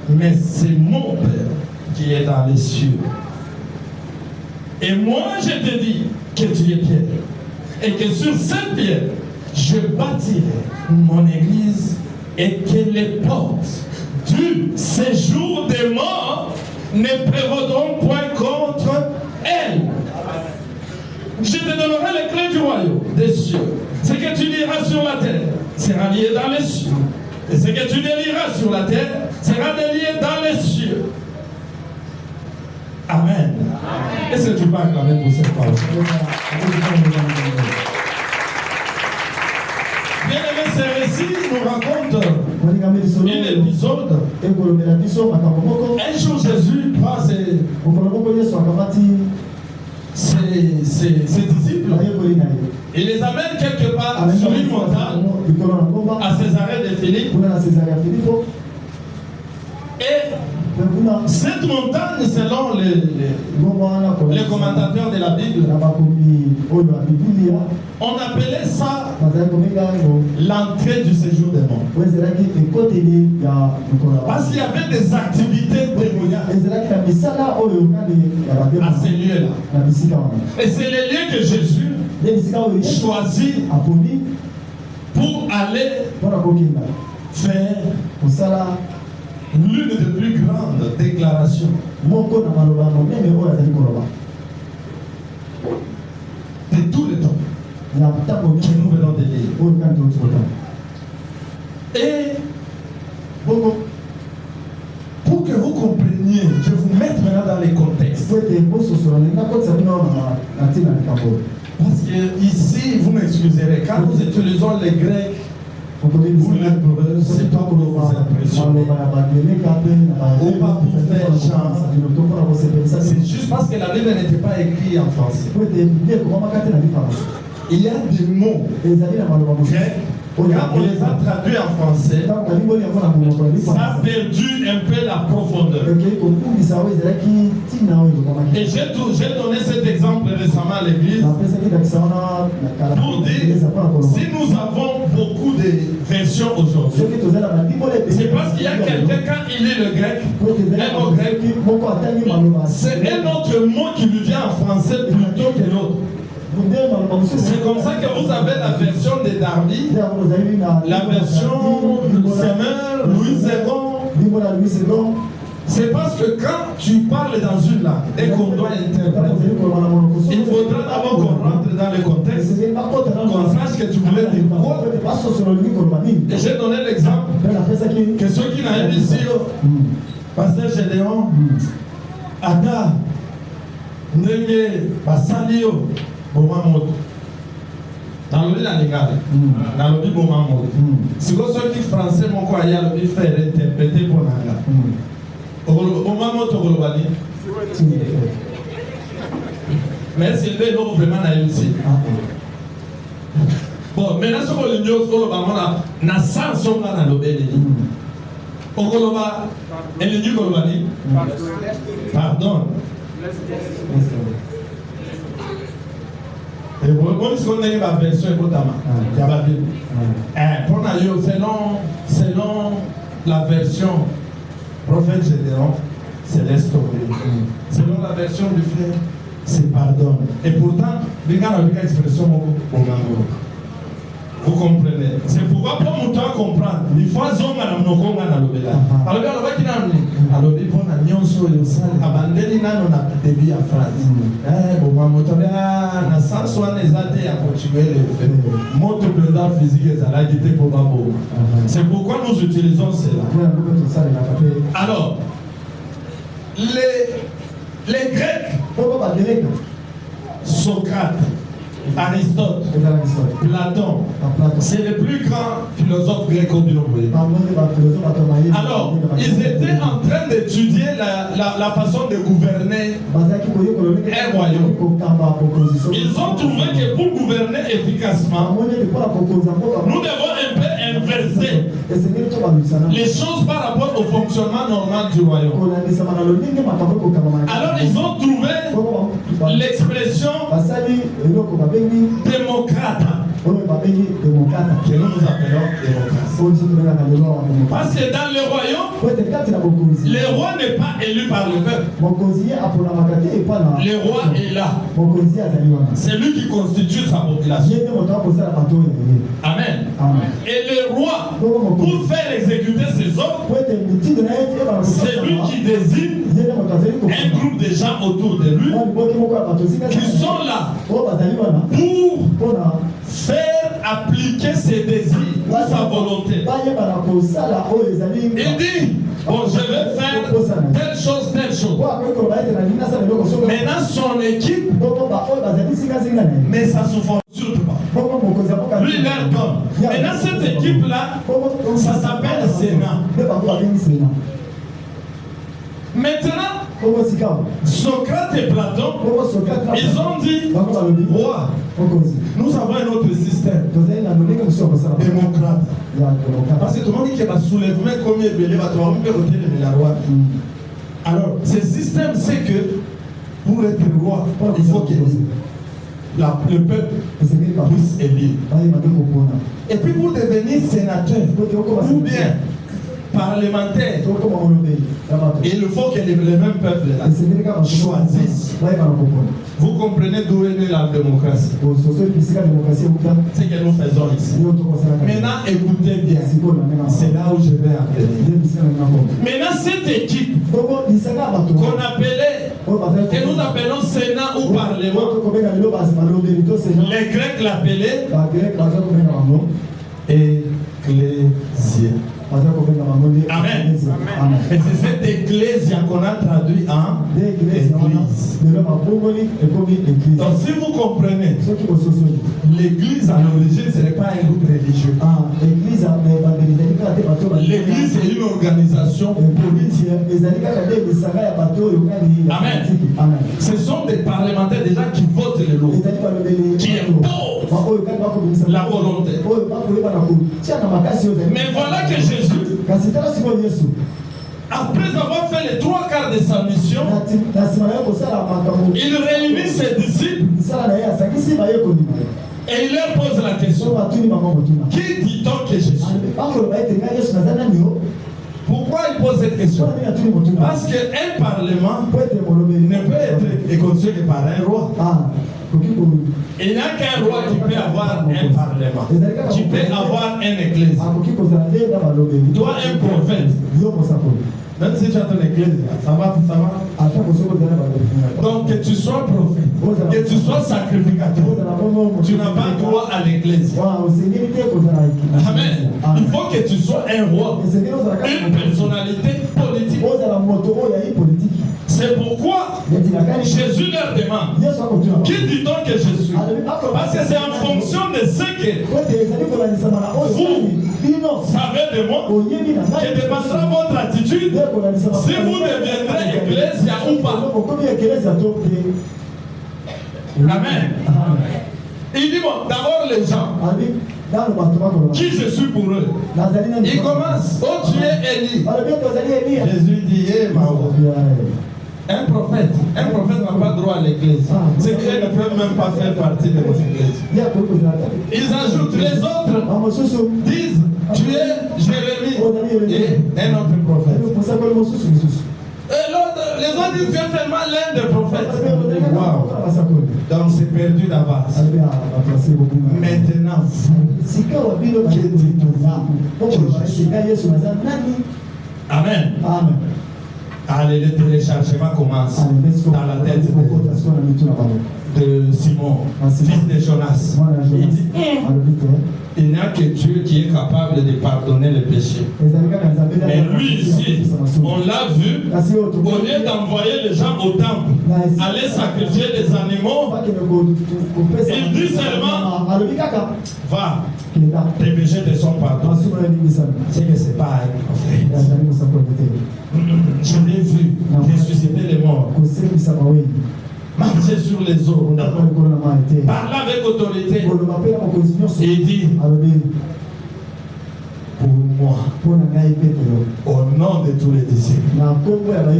mais c'est mon Père qui est dans les cieux. Et moi, je te dis que tu es Pierre, et que sur cette pierre, je bâtirai mon église, et que les portes du séjour des morts ne prévaudront point contre elle. Je te donnerai les clés du royaume des cieux. Ce que tu liras sur la terre sera lié dans les cieux. Et ce que tu délieras sur la terre sera délié dans les cieux. Amen. Est-ce que tu peux acclamer pour cette parole? Bien aimé, ce récit nous raconte un épisode. Un jour, Jésus prend ses disciples. Il les amène quelque part sur une montagne à Césarée de Philippe. Et cette montagne, selon les commentateurs de la Bible, on appelait ça l'entrée du séjour des morts. Parce qu'il y avait des activités démoniaques à ces lieux-là. Et c'est les lieux que Jésus choisit pour aller faire l'une des plus grandes déclarations de tous les temps que nous venons de lire. Et pour que vous compreniez, je vais vous mettre maintenant dans les contextes. Parce que ici, vous m'excuserez, quand nous utilisons les Grecs ou l'hébreu, c'est pas pour vous impressionner. Ou pas pour faire genre. C'est juste parce que la Bible n'était pas écrite en français. Il y a des mots grecs. Quand on les a traduits en français, ça a perdu un peu la profondeur. Et j'ai donné cet exemple récemment à l'église pour dire, si nous avons beaucoup de versions aujourd'hui, c'est parce qu'il y a quelqu'un, quand il lit le grec, un mot grec, c'est un autre mot qui lui vient en français plutôt que l'autre. C'est comme ça que vous avez la version de Darby, la version de Semeur, Louis II. C'est parce que quand tu parles dans une langue et qu'on doit interpréter, il faudra d'abord qu'on rentre dans le contexte, qu'on sache que tu voulais dire quoi. Et j'ai donné l'exemple que ceux qui n'avaient dit ici, Pasteur Gédéon, Ada, Ndenge, Basalio, Bomamoto. Dans le Lingala, dans le Bomamoto. Si vous êtes qui français, mon quoi, il y a le faire interpréter pour Nanga. Bomamoto, Golobani. Mais c'est le nom vraiment à ici. Bon, maintenant, ce que nous avons dit, na sens on a dans le bel. Ogoloba, et le Golobani. Pardon. Et vous connaissez la version selon la version prophète Gédéon, c'est laisse tomber. Selon la version du frère, c'est pardon. Et pourtant, regarde avec l'expression vous comprenez. C'est pourquoi pour mon temps comprendre, il faut zonga na mnoko na lobela. Alors là, on va dire alors il faut na nyonso yo sala abandeli nano na début à phrase. Bon moi motobe na sens wana ezate ya continuer le moto président physique ezala gité pour babo. C'est pourquoi nous utilisons cela. Alors les Grecs, Socrate, Aristote, Platon, c'est les plus grands philosophes grecs du monde. Alors, ils étaient en train d'étudier la façon de gouverner un royaume. Ils ont trouvé que pour gouverner efficacement, nous devons un peu inverser les choses par rapport au fonctionnement normal du royaume. Alors, ils ont trouvé l'expression démocrate que nous appelons démocratie. Parce que dans le royaume, le roi n'est pas élu par le peuple. Le roi est là. C'est lui qui constitue sa population. Amen. Et le roi, pour faire exécuter ses ordres, c'est lui qui désigne un groupe de gens autour de lui qui sont là pour faire appliquer ses désirs ou sa volonté. Il dit, bon, je vais faire telle chose, telle chose. Maintenant, son équipe, mais ça ne se fonctionne pas. Lui, il leur donne. Maintenant, cette équipe-là, ça s'appelle Sénat. Maintenant, Socrate et Platon, ils ont dit, roi, nous avons un autre système démocrate. Parce que tout le monde dit qu'il y a un soulèvement comme il y a un roi. Alors, ce système, c'est que pour être roi, il faut que le peuple puisse élire. Et puis pour devenir sénateur, ou bien parlementaires, il faut que les mêmes peuples là choisissent. Vous comprenez d'où est la démocratie? C'est ce que nous faisons ici. Maintenant, écoutez bien. C'est là où je vais appeler. Maintenant, cette équipe qu'on appelait, que nous appelons Sénat ou Parlement, les Grecs l'appelaient Ecclésia. Amen. Et c'est cette Ecclésia qu'on a traduit en Église. Donc si vous comprenez, l'Église à l'origine, ce n'est pas un groupe religieux. L'Église est une organisation politique. Amen. Ce sont des parlementaires déjà qui votent les lois, qui imposent la volonté. Mais voilà que Jésus, après avoir fait les 3/4 de sa mission, il réunit ses disciples et il leur pose la question: qui dit-on que je suis? Pourquoi il pose cette question? Parce qu'un parlement ne peut être conçu que par un roi. Il n'y a qu'un roi qui peut avoir un parlement. Tu peux avoir un église. Toi, un prophète. Même si tu as ton église, ça va. Donc, que tu sois prophète, que tu sois sacrificateur, tu n'as pas droit à l'église. Amen. Il faut que tu sois un roi, une personnalité politique. C'est pourquoi Jésus leur demande: qui dit-on que je suis? Parce que c'est en fonction de ce que vous savez de moi que dépendra votre attitude si vous deviendrez Ecclésia ou pas. Amen. Il dit bon, d'abord les gens, qui je suis pour eux. Il commence: oh, tu es Élie. Jésus dit: eh, un prophète n'a pas droit à l'église. C'est qu'ils ne peuvent même pas faire partie de votre église. Ils ajoutent: les autres disent: tu es Jérémie et un autre prophète. Et l'autre, les autres disent: tu es seulement l'un des prophètes. Wow. Donc c'est perdu d'avance. Maintenant, vous, qui dites-vous? Amen. Allez, le téléchargement commence dans la tête de Simon, fils de Jonas. Il dit: il n'y a que Dieu qui est capable de pardonner les péchés. Mais lui ici, on l'a vu, au lieu d'envoyer les gens au temple, aller sacrifier des animaux, il dit seulement: va, tes péchés te sont pardonnés. C'est que c'est pas un prophète. Je l'ai vu ressusciter les morts, marcher sur les eaux, parler avec autorité, et dit: pour moi, au nom de tous les disciples,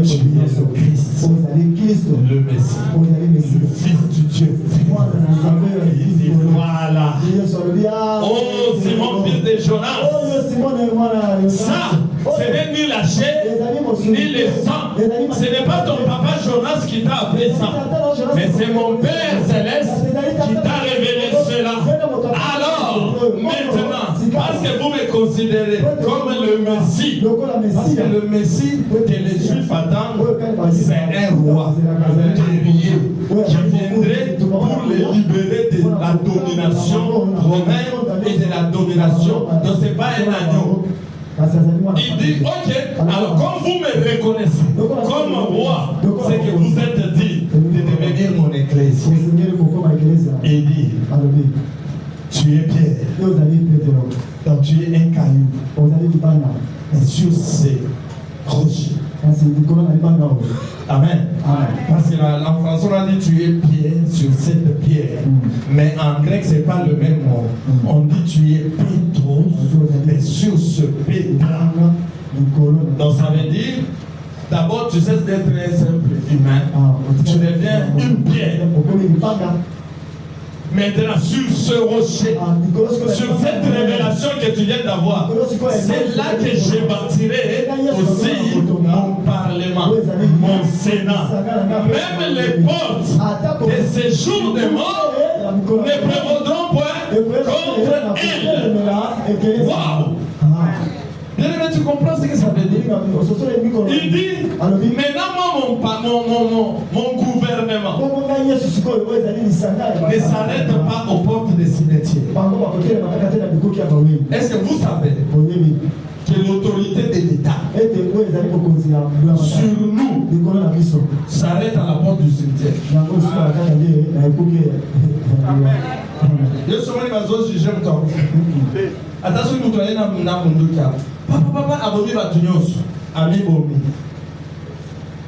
tu es le Christ, le Messie, le Fils du Dieu. Il dit: voilà. Oh, c'est mon fils de Jonas. Ça, ce n'est ni la chair, ni le sang. Ce n'est pas ton papa Jonas qui t'a appelé ça, mais c'est mon Père Céleste qui t'a révélé cela. Alors, maintenant, parce que vous me considérez comme le Messie, parce que le Messie que les Juifs attendent, c'est un roi, un guerrier qui viendrait pour les libérer de la domination romaine et de la domination. Donc ce n'est pas un agneau. Il dit: ok, alors comme vous me reconnaissez comme roi, c'est que vous êtes dit de devenir mon église. Il dit: tu es Pierre, donc tu es un caillou, et sur ces rochers. Amen. Parce qu'en français on a dit: tu es pierre sur cette pierre. Mais en grec c'est pas le même mot. On dit: tu es Pétros, et sur ce pétrin. Donc ça veut dire, d'abord tu cesses d'être un simple humain, tu deviens une pierre. Maintenant, sur ce rocher, sur cette révélation que tu viens d'avoir, c'est là que je bâtirai aussi mon parlement, mon Sénat. Même les portes de ces jours de mort ne prévaudront point contre elles. Waouh! Tu comprends ce que ça veut dire? Il dit, maintenant mon gouvernement ne s'arrête pas aux portes des cimetières. Est-ce que vous savez que l'autorité de l'État sur nous s'arrête à la porte du cimetière? Je suis juger attention, nous allons dans le cas. Papa, abomi batunyos, ami bomi.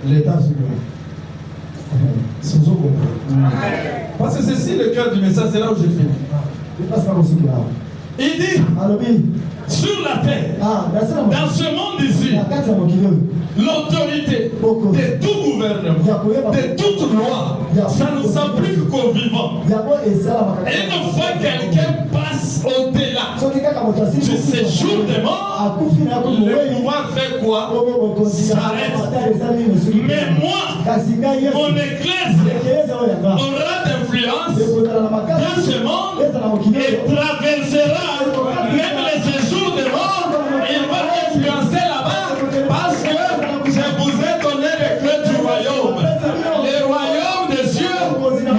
L'État c'est lui. C'est ça comprendre. Parce que c'est si le cœur du message, c'est là où je finis. Il dit sur la terre, dans ce monde ici, l'autorité de tout gouvernement, de toute loi, ça ne s'applique qu'aux vivants. Et une fois quelqu'un passe au-delà du séjour des morts, le pouvoir fait quoi? S'arrête. Mais moi, mon église aura d'influence dans ce monde et traversera même les séjours des morts. Il va influencer là-bas parce que je vous ai donné les clés du royaume. Le royaume des cieux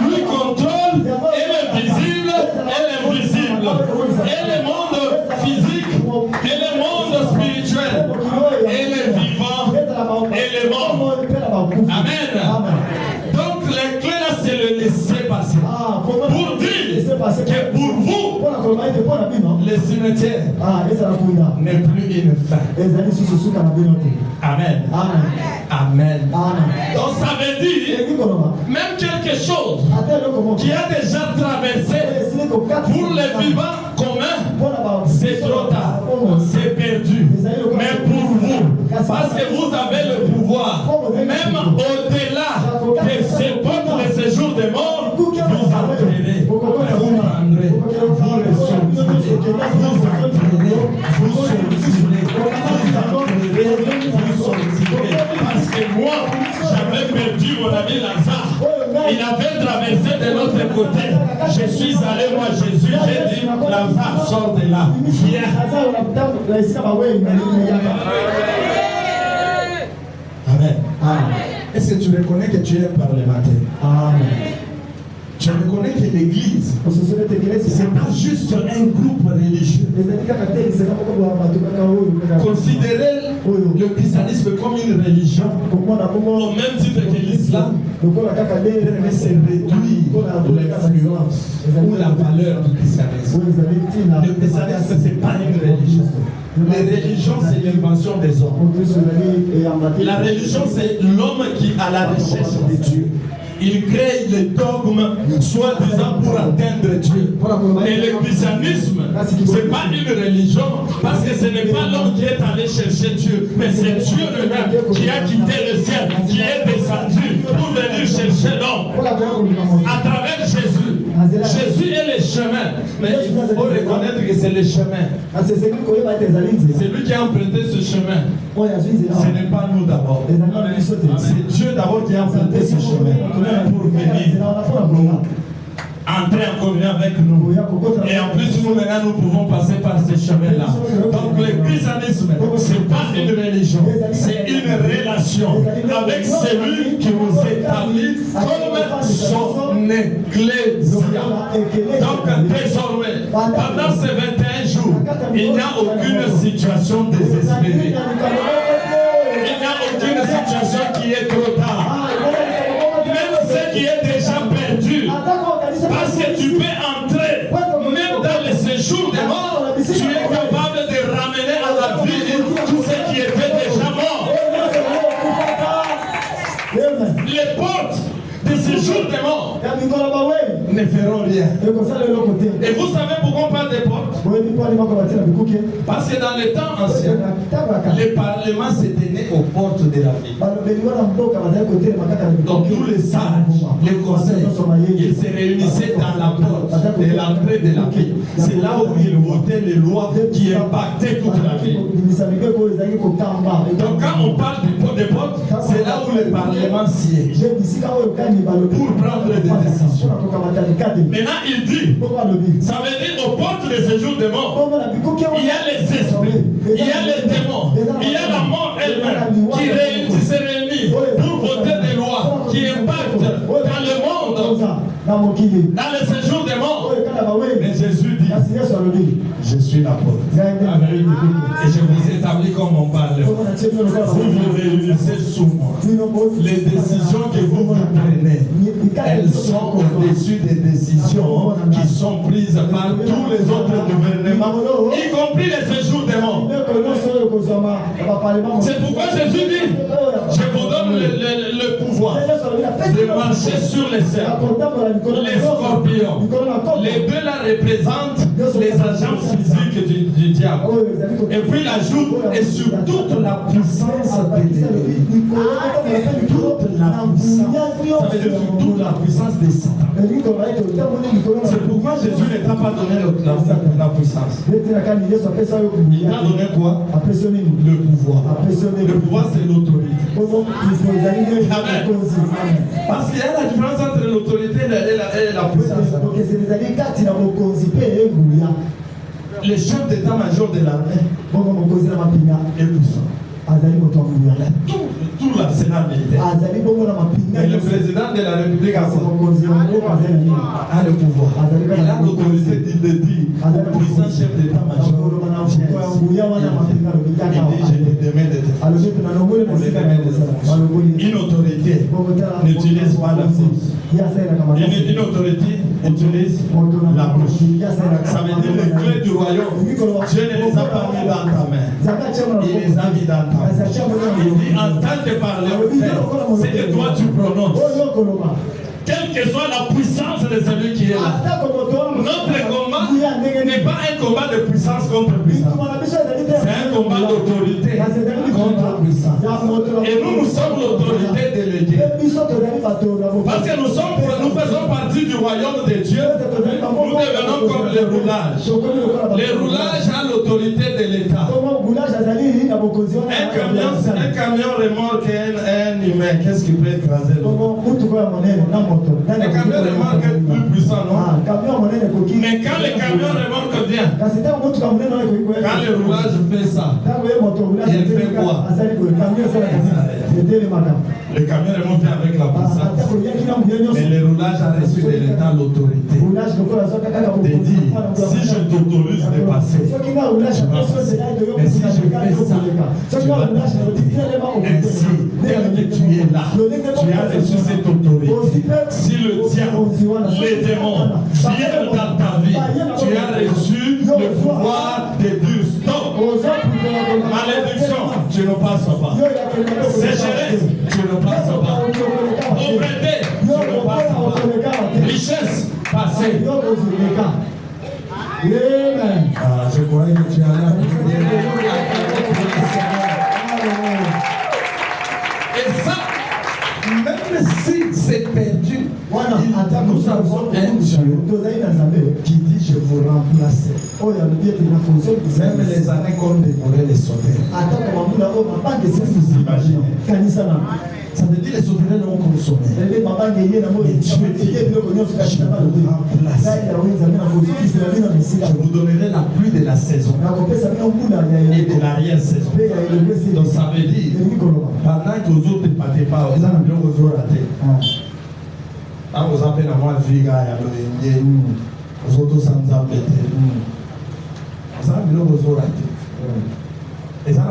lui contrôle et le visible et l'invisible, et le monde physique et le monde spirituel, et les vivants et les morts. Amen. Donc les clés là, c'est le laisser passer. Pour dire que pour vous, le cimetière n'est plus une fin. Amen. Amen. Donc ça veut dire, même quelque chose qui a déjà traversé pour les vivants communs, c'est trop tard, c'est perdu. Mais pour vous, parce que vous avez le pouvoir, même au-delà de ces portes de séjour des morts, vous entrerez, vous prendrez, vous ressortirez, vous entrerez, vous sortirez, vous sortirez. Parce que moi, j'avais perdu mon ami Lazare. Il avait traversé de l'autre côté. Je suis allé, moi, Jésus, j'ai dit, Lazare, sort de là. Viens. Amen. Est-ce que tu reconnais que tu es un parlementaire? Amen. Tu reconnais que l'Église, ce n'est pas juste un groupe religieux. Considérez le christianisme comme une religion, au même titre que l'islam, mais c'est réduire l'influence ou la valeur du christianisme. Le christianisme, ce n'est pas une religion. La religion, c'est l'invention des hommes. La religion, c'est l'homme qui a la recherche de Dieu. Il crée les dogmes, soi-disant pour atteindre Dieu. Et le christianisme, ce n'est pas une religion, parce que ce n'est pas l'homme qui est allé chercher Dieu, mais c'est Dieu lui-même qui a quitté le ciel, qui est descendu pour venir chercher l'homme à travers Jésus. Jésus est le chemin, mais il faut reconnaître que c'est le chemin. C'est lui qui a emprunté ce chemin. Ce n'est pas nous d'abord. C'est Dieu d'abord qui a emprunté ce chemin pour venir entrer en communion avec nous. Et en plus, nous maintenant, nous pouvons passer par ce chemin-là. Donc le christianisme, ce n'est pas une religion, c'est une relation avec celui qui nous établit comme son ecclésia. Donc désormais, pendant ces 21 jours, il n'y a aucune situation désespérée. Il n'y a aucune situation qui est trop tard. Même ce qui est déjà perdu, parce que tu peux entrer, même dans le séjour des morts, tu es capable de ramener à la vie tout ce qui était déjà mort. Les portes de séjour des morts ne feront rien. Et vous savez pourquoi on parle des portes? Parce que dans les temps anciens, les parlements se tenaient aux portes de la ville. Donc tous les sages, les conseils, ils se réunissaient dans la porte et l'entrée de la vie. C'est là où il votait les lois qui impactaient toute la vie. Donc quand on parle des portes, c'est là où le Parlement siège pour prendre des décisions. Maintenant il dit, ça veut dire aux portes de séjour des morts, il y a les esprits, il y a les démons, il y a la mort elle-même qui se réunit pour voter des lois qui impactent dans le monde, dans le séjour des morts. Mais Jésus dit, je suis la porte. Et je vous établis comme mon Père. Vous vous réunissez sous moi. Les décisions que vous prenez, elles sont au-dessus des décisions qui sont prises par tous les autres gouvernements, y compris les séjours des morts. C'est pourquoi Jésus dit, je vous donne le pouvoir de marcher sur les serpents, les scorpions. Les deux là représentent les agents physiques du diable. Et puis il ajoute, et sur toute la puissance de l'ennemi. Toute la puissance. Ça veut dire sur toute la puissance des Satan. C'est pourquoi Jésus ne t'a pas donné la puissance. Il t'a donné quoi? Le pouvoir. Le pouvoir, c'est l'autorité. Amen. Parce qu'il y a la différence entre l'autorité et la puissance. Le chef d'état-major de l'armée est puissant. Tout l'arsenal militaire. Et le président de la République a le pouvoir. Il a l'autorité de dire au puissant chef d'état-major, une autorité n'utilise pas la force. Une autorité utilise la bouche. Ça veut dire les clés du royaume. Dieu ne les a pas mis dans ta main. Il les a mis dans ta main. Il dit en tant que parlementaire, c'est que toi tu prononces. Quelle que soit la puissance de celui qui est là. Notre combat n'est pas un combat de puissance contre puissance. C'est un combat d'autorité contre puissance. Et nous sommes l'autorité déléguée. Parce que nous faisons partie du royaume de Dieu. Nous devenons comme les roulages. Les roulages a l'autorité de l'État. Un camion remorque un humain. Qu'est-ce qui peut écraser l'autre? Le camion remorque est plus puissant, non? Mais quand le camion remorque bien, quand le roulage fait ça, il fait quoi? Le camion remonte avec la puissance. Mais le roulage a reçu de l'État l'autorité. De dire, si je t'autorise de passer, mais si je fais ça, tu vas ainsi, tel que tu es là, tu as reçu cette autorité. Si le diable, les démons viennent dans ta vie, tu as reçu le pouvoir de dire stop. Malédiction, tu ne passes pas. Sécheresse, tu ne passes pas. Pauvreté, tu ne passes pas. Richesse, passez. Amen. Je croyais que tu allais. Et ça, même si c'est perdu, nous avons un Dieu qui dit je vous remplacer. Même les années qu'on dévorait les sauterelles. Vous imaginez? Ça veut dire les sauterelles l'ont consommé. Mais Dieu dit, je vous remplacer. Je vous donnerai la pluie de la saison et de l'arrière-saison. Donc ça veut dire, pendant que vous autres ne partez pas, ils en ont bien aux ratés. Quand vous appelez à moi, vous autres sans vous embêter. Vous en avez aux ratés. Et ça,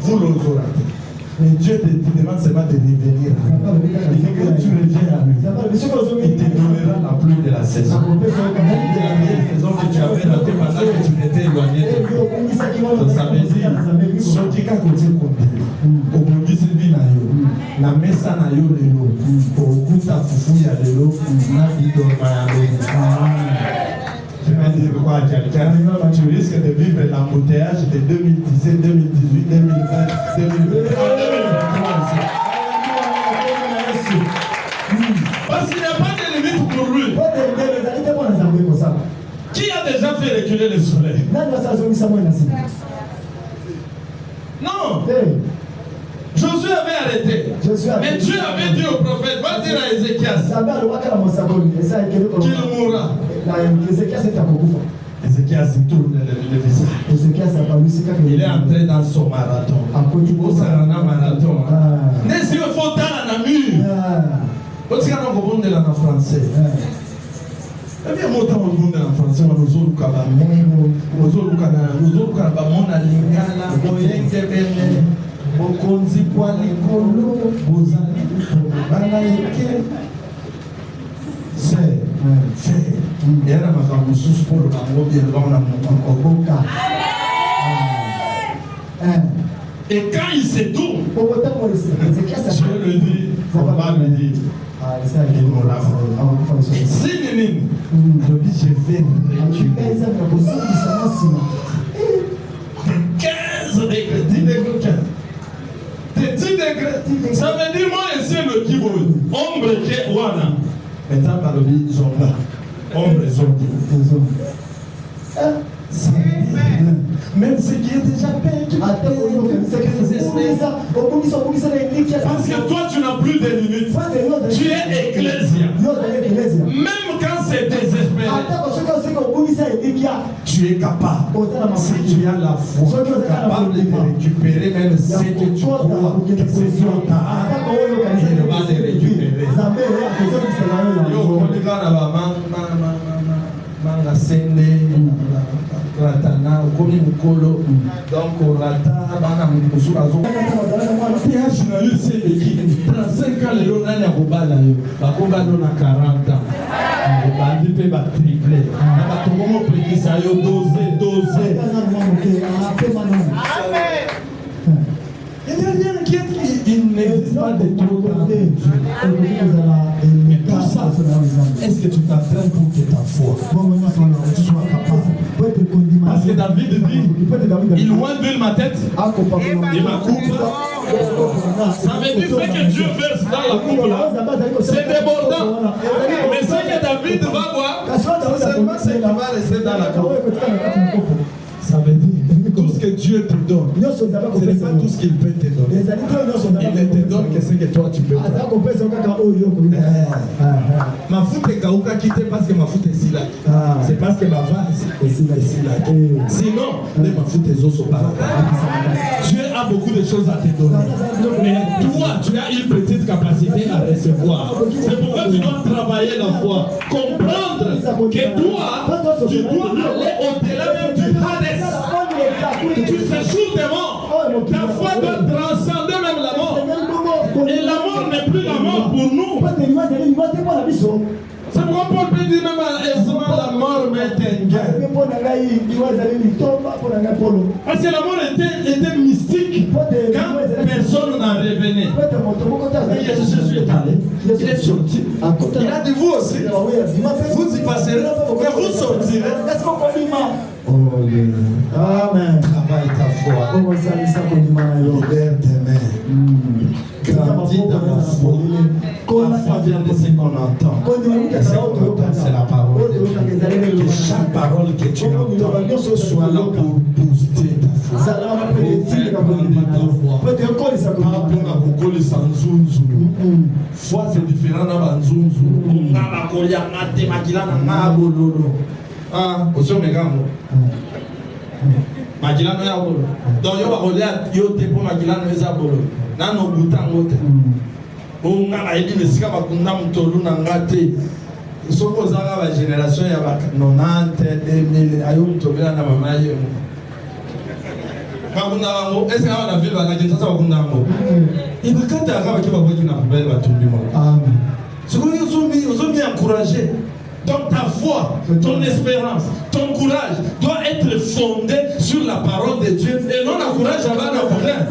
vous l'avez raté. Mais Dieu te demande seulement de revenir. Il dit que tu reviens à lui. Il te donnera la pluie de la saison. De la vieille saison que tu avais ratée pendant que tu t'étais éloigné de lui. Donc ça veut dire, Sotika côté complet. Au bout de cette vie, la messa na yo de l'eau. Pour okuta fufu ya de l'eau. Na vido mayalo. Je vais dire quoi à quelqu'un? Tu risques de vivre l'embouteillage de 2017, 2018, 2020, 2023. Parce qu'il n'y a pas de limite pour lui. fait reculer le soleil? Non. Josué avait arrêté. Mais Dieu avait dit au prophète, va dire à Ézéchias qu'il mourra. Ézéchias tourne le visage. Il est entré dans son marathon. Au Sarana marathon. N'est-ce pas faut dans la mur? Parce qu'on a besoin de la français. Eh bien, moi, on a besoin de la français. Nous autres, bokonzi kwa likolo bozali bana yeke c'est era makambo susu pour bango bien lona mokoka. Et quand il se tourne, je le dis, on va me dire, il mourra. Si Nénine, je dis, je vais récupérer 15 degrés, 10 degrés, 15. 10 degrés. Ça veut dire, moi, ici, le kibo, ombre qui est ouana. Maintenant, par le vie, ils sont là. Ombre, ils sont là. Même ce qui est déjà perdu. Parce que toi, tu n'as plus de limites. Tu es ecclésia. Même quand c'est désespéré, tu es capable. Si tu as la foi, capable de récupérer même ce que tu crois que c'est sur ta âme, il va te récupérer. Manga sende ratana komi mukolo donc rata bana mukusu azo PH na yo c'est l'équipe 35 ans le nani akobala yo bakoba no na 40 ans bandi pe ba triplé na ba tokomo pekisa yo doser il n'existe pas de trop dans Dieu. Mais tout ça, est-ce que tu t'entraînes pour que ta foi soit capable? Parce que David dit, il oint ma tête, il m'a coupé. Ça veut dire que Dieu verse dans la coupe là, c'est débordant. Mais ce que David va voir, seulement c'est qu'il va rester dans la coupe. Ça veut dire tout ce que Dieu te donne, ce n'est pas tout ce qu'il peut te donner. Il ne te donne que ce que toi tu peux faire. Ma foute est kaouka quitté parce que ma foute est si là. C'est parce que ma vase est si là. Sinon, ma foute est aussi pas là. Dieu a beaucoup de choses à te donner. Mais toi, tu as une petite capacité à recevoir. C'est pourquoi tu dois travailler la foi. Comprendre que toi, tu dois aller au-delà même du Hades. Tu séjours des morts. Ta foi doit transcender même la mort. Et la mort n'est plus la mort pour nous. C'est pourquoi Paul peut dire même à Esma, la mort m'est un gain. Parce que la mort était mystique quand personne n'en revenait. Et Jésus est allé, il est sorti. Il a dit vous aussi, vous y passerez, mais vous sortirez. Amen. Travaille ta foi. Libère tes mains. Grandis dans la foi. La foi vient de ce qu'on entend. Et ce qu'on entend, c'est la parole de Dieu. Que chaque parole que tu entends soit là pour booster ta foi. Foi, c'est différent dans la nzunzu. Ah, aussi on est grand. Magilano ya bolo. Donc yo ba kolia yo te po magilano eza bolo. Na no butango te. O nga na yedi mesika ba kunda mutolu na ngate. Soko zaka ba génération ya ba 90 2000 ayo mutobela na mama ye. Ba kunda bango, est-ce que na ville ba ngate sasa ba kunda bango. Ibakata aka ba ke ba boki na poubelle ba tumbi mo. Amen. Soko yo zomi encourager. Donc ta foi, ton espérance, ton courage doit être fondé sur la parole de Dieu et non le courage à la problème.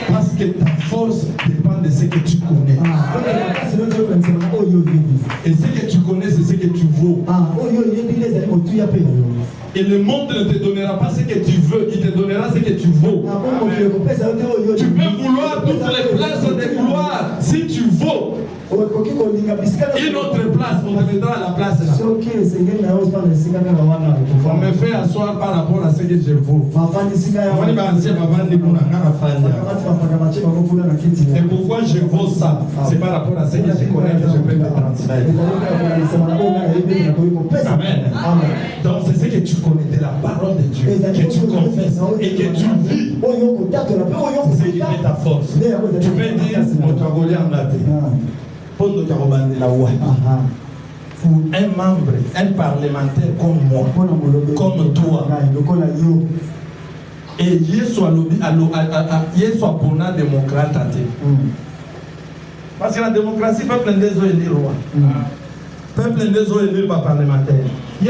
Parce que ta force dépend de ce que tu connais. Et ce que tu connais, c'est ce que tu vaux. Et le monde ne te donnera pas ce que tu veux, il te donnera ce que que tu vaux. Tu peux vouloir toutes les places de gloire. Si tu vaux une autre place, on te mettra à la place là. On me fait asseoir par rapport à ce que je vaux. Et pourquoi je vaux ça? C'est par rapport à ce que je connais que je peux te transmettre. Amen. Donc c'est ce que tu connais de la parole de Dieu, que tu confesses et que tu vis. C'est ce qui fait ta force. Tu peux dire, mon Togolais en latin, pour un membre, un parlementaire comme moi, comme toi, et il soit bon démocrate. Parce que la démocratie peut plein des eaux élire roi. Peut plein des eaux élire par parlementaire. Je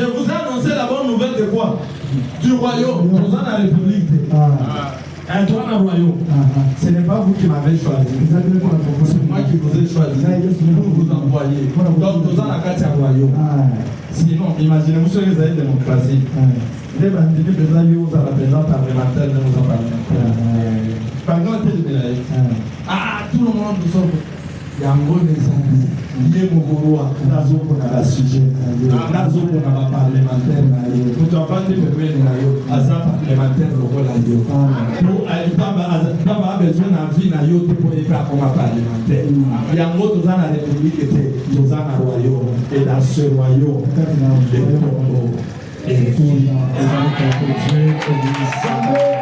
vous ai annoncé la bonne nouvelle de quoi? Du royaume. Nous sommes la République. Un trône royaume. Ce n'est pas vous qui m'avez choisi. C'est moi qui vous ai choisi pour vous envoyer. Donc nous sommes la carte royaume. Sinon, imaginez-vous ce que vous avez une démocratie. Les bandits besoin de vous à la présence parlementaire de nos parlementaires. Par exemple, tout le monde nous sommes. Yango les amis, les Mogoroa, nazo pour la sujet, nazo pour la parlementaire, nous t'en pas de permettre à parlementaire le rôle à yo. Pour pas besoin de vie na yo pour y faire comme parlementaire. Yango tous en la République était, tous en la royaume et dans ce royaume, les Congo et tout, les gens qui ont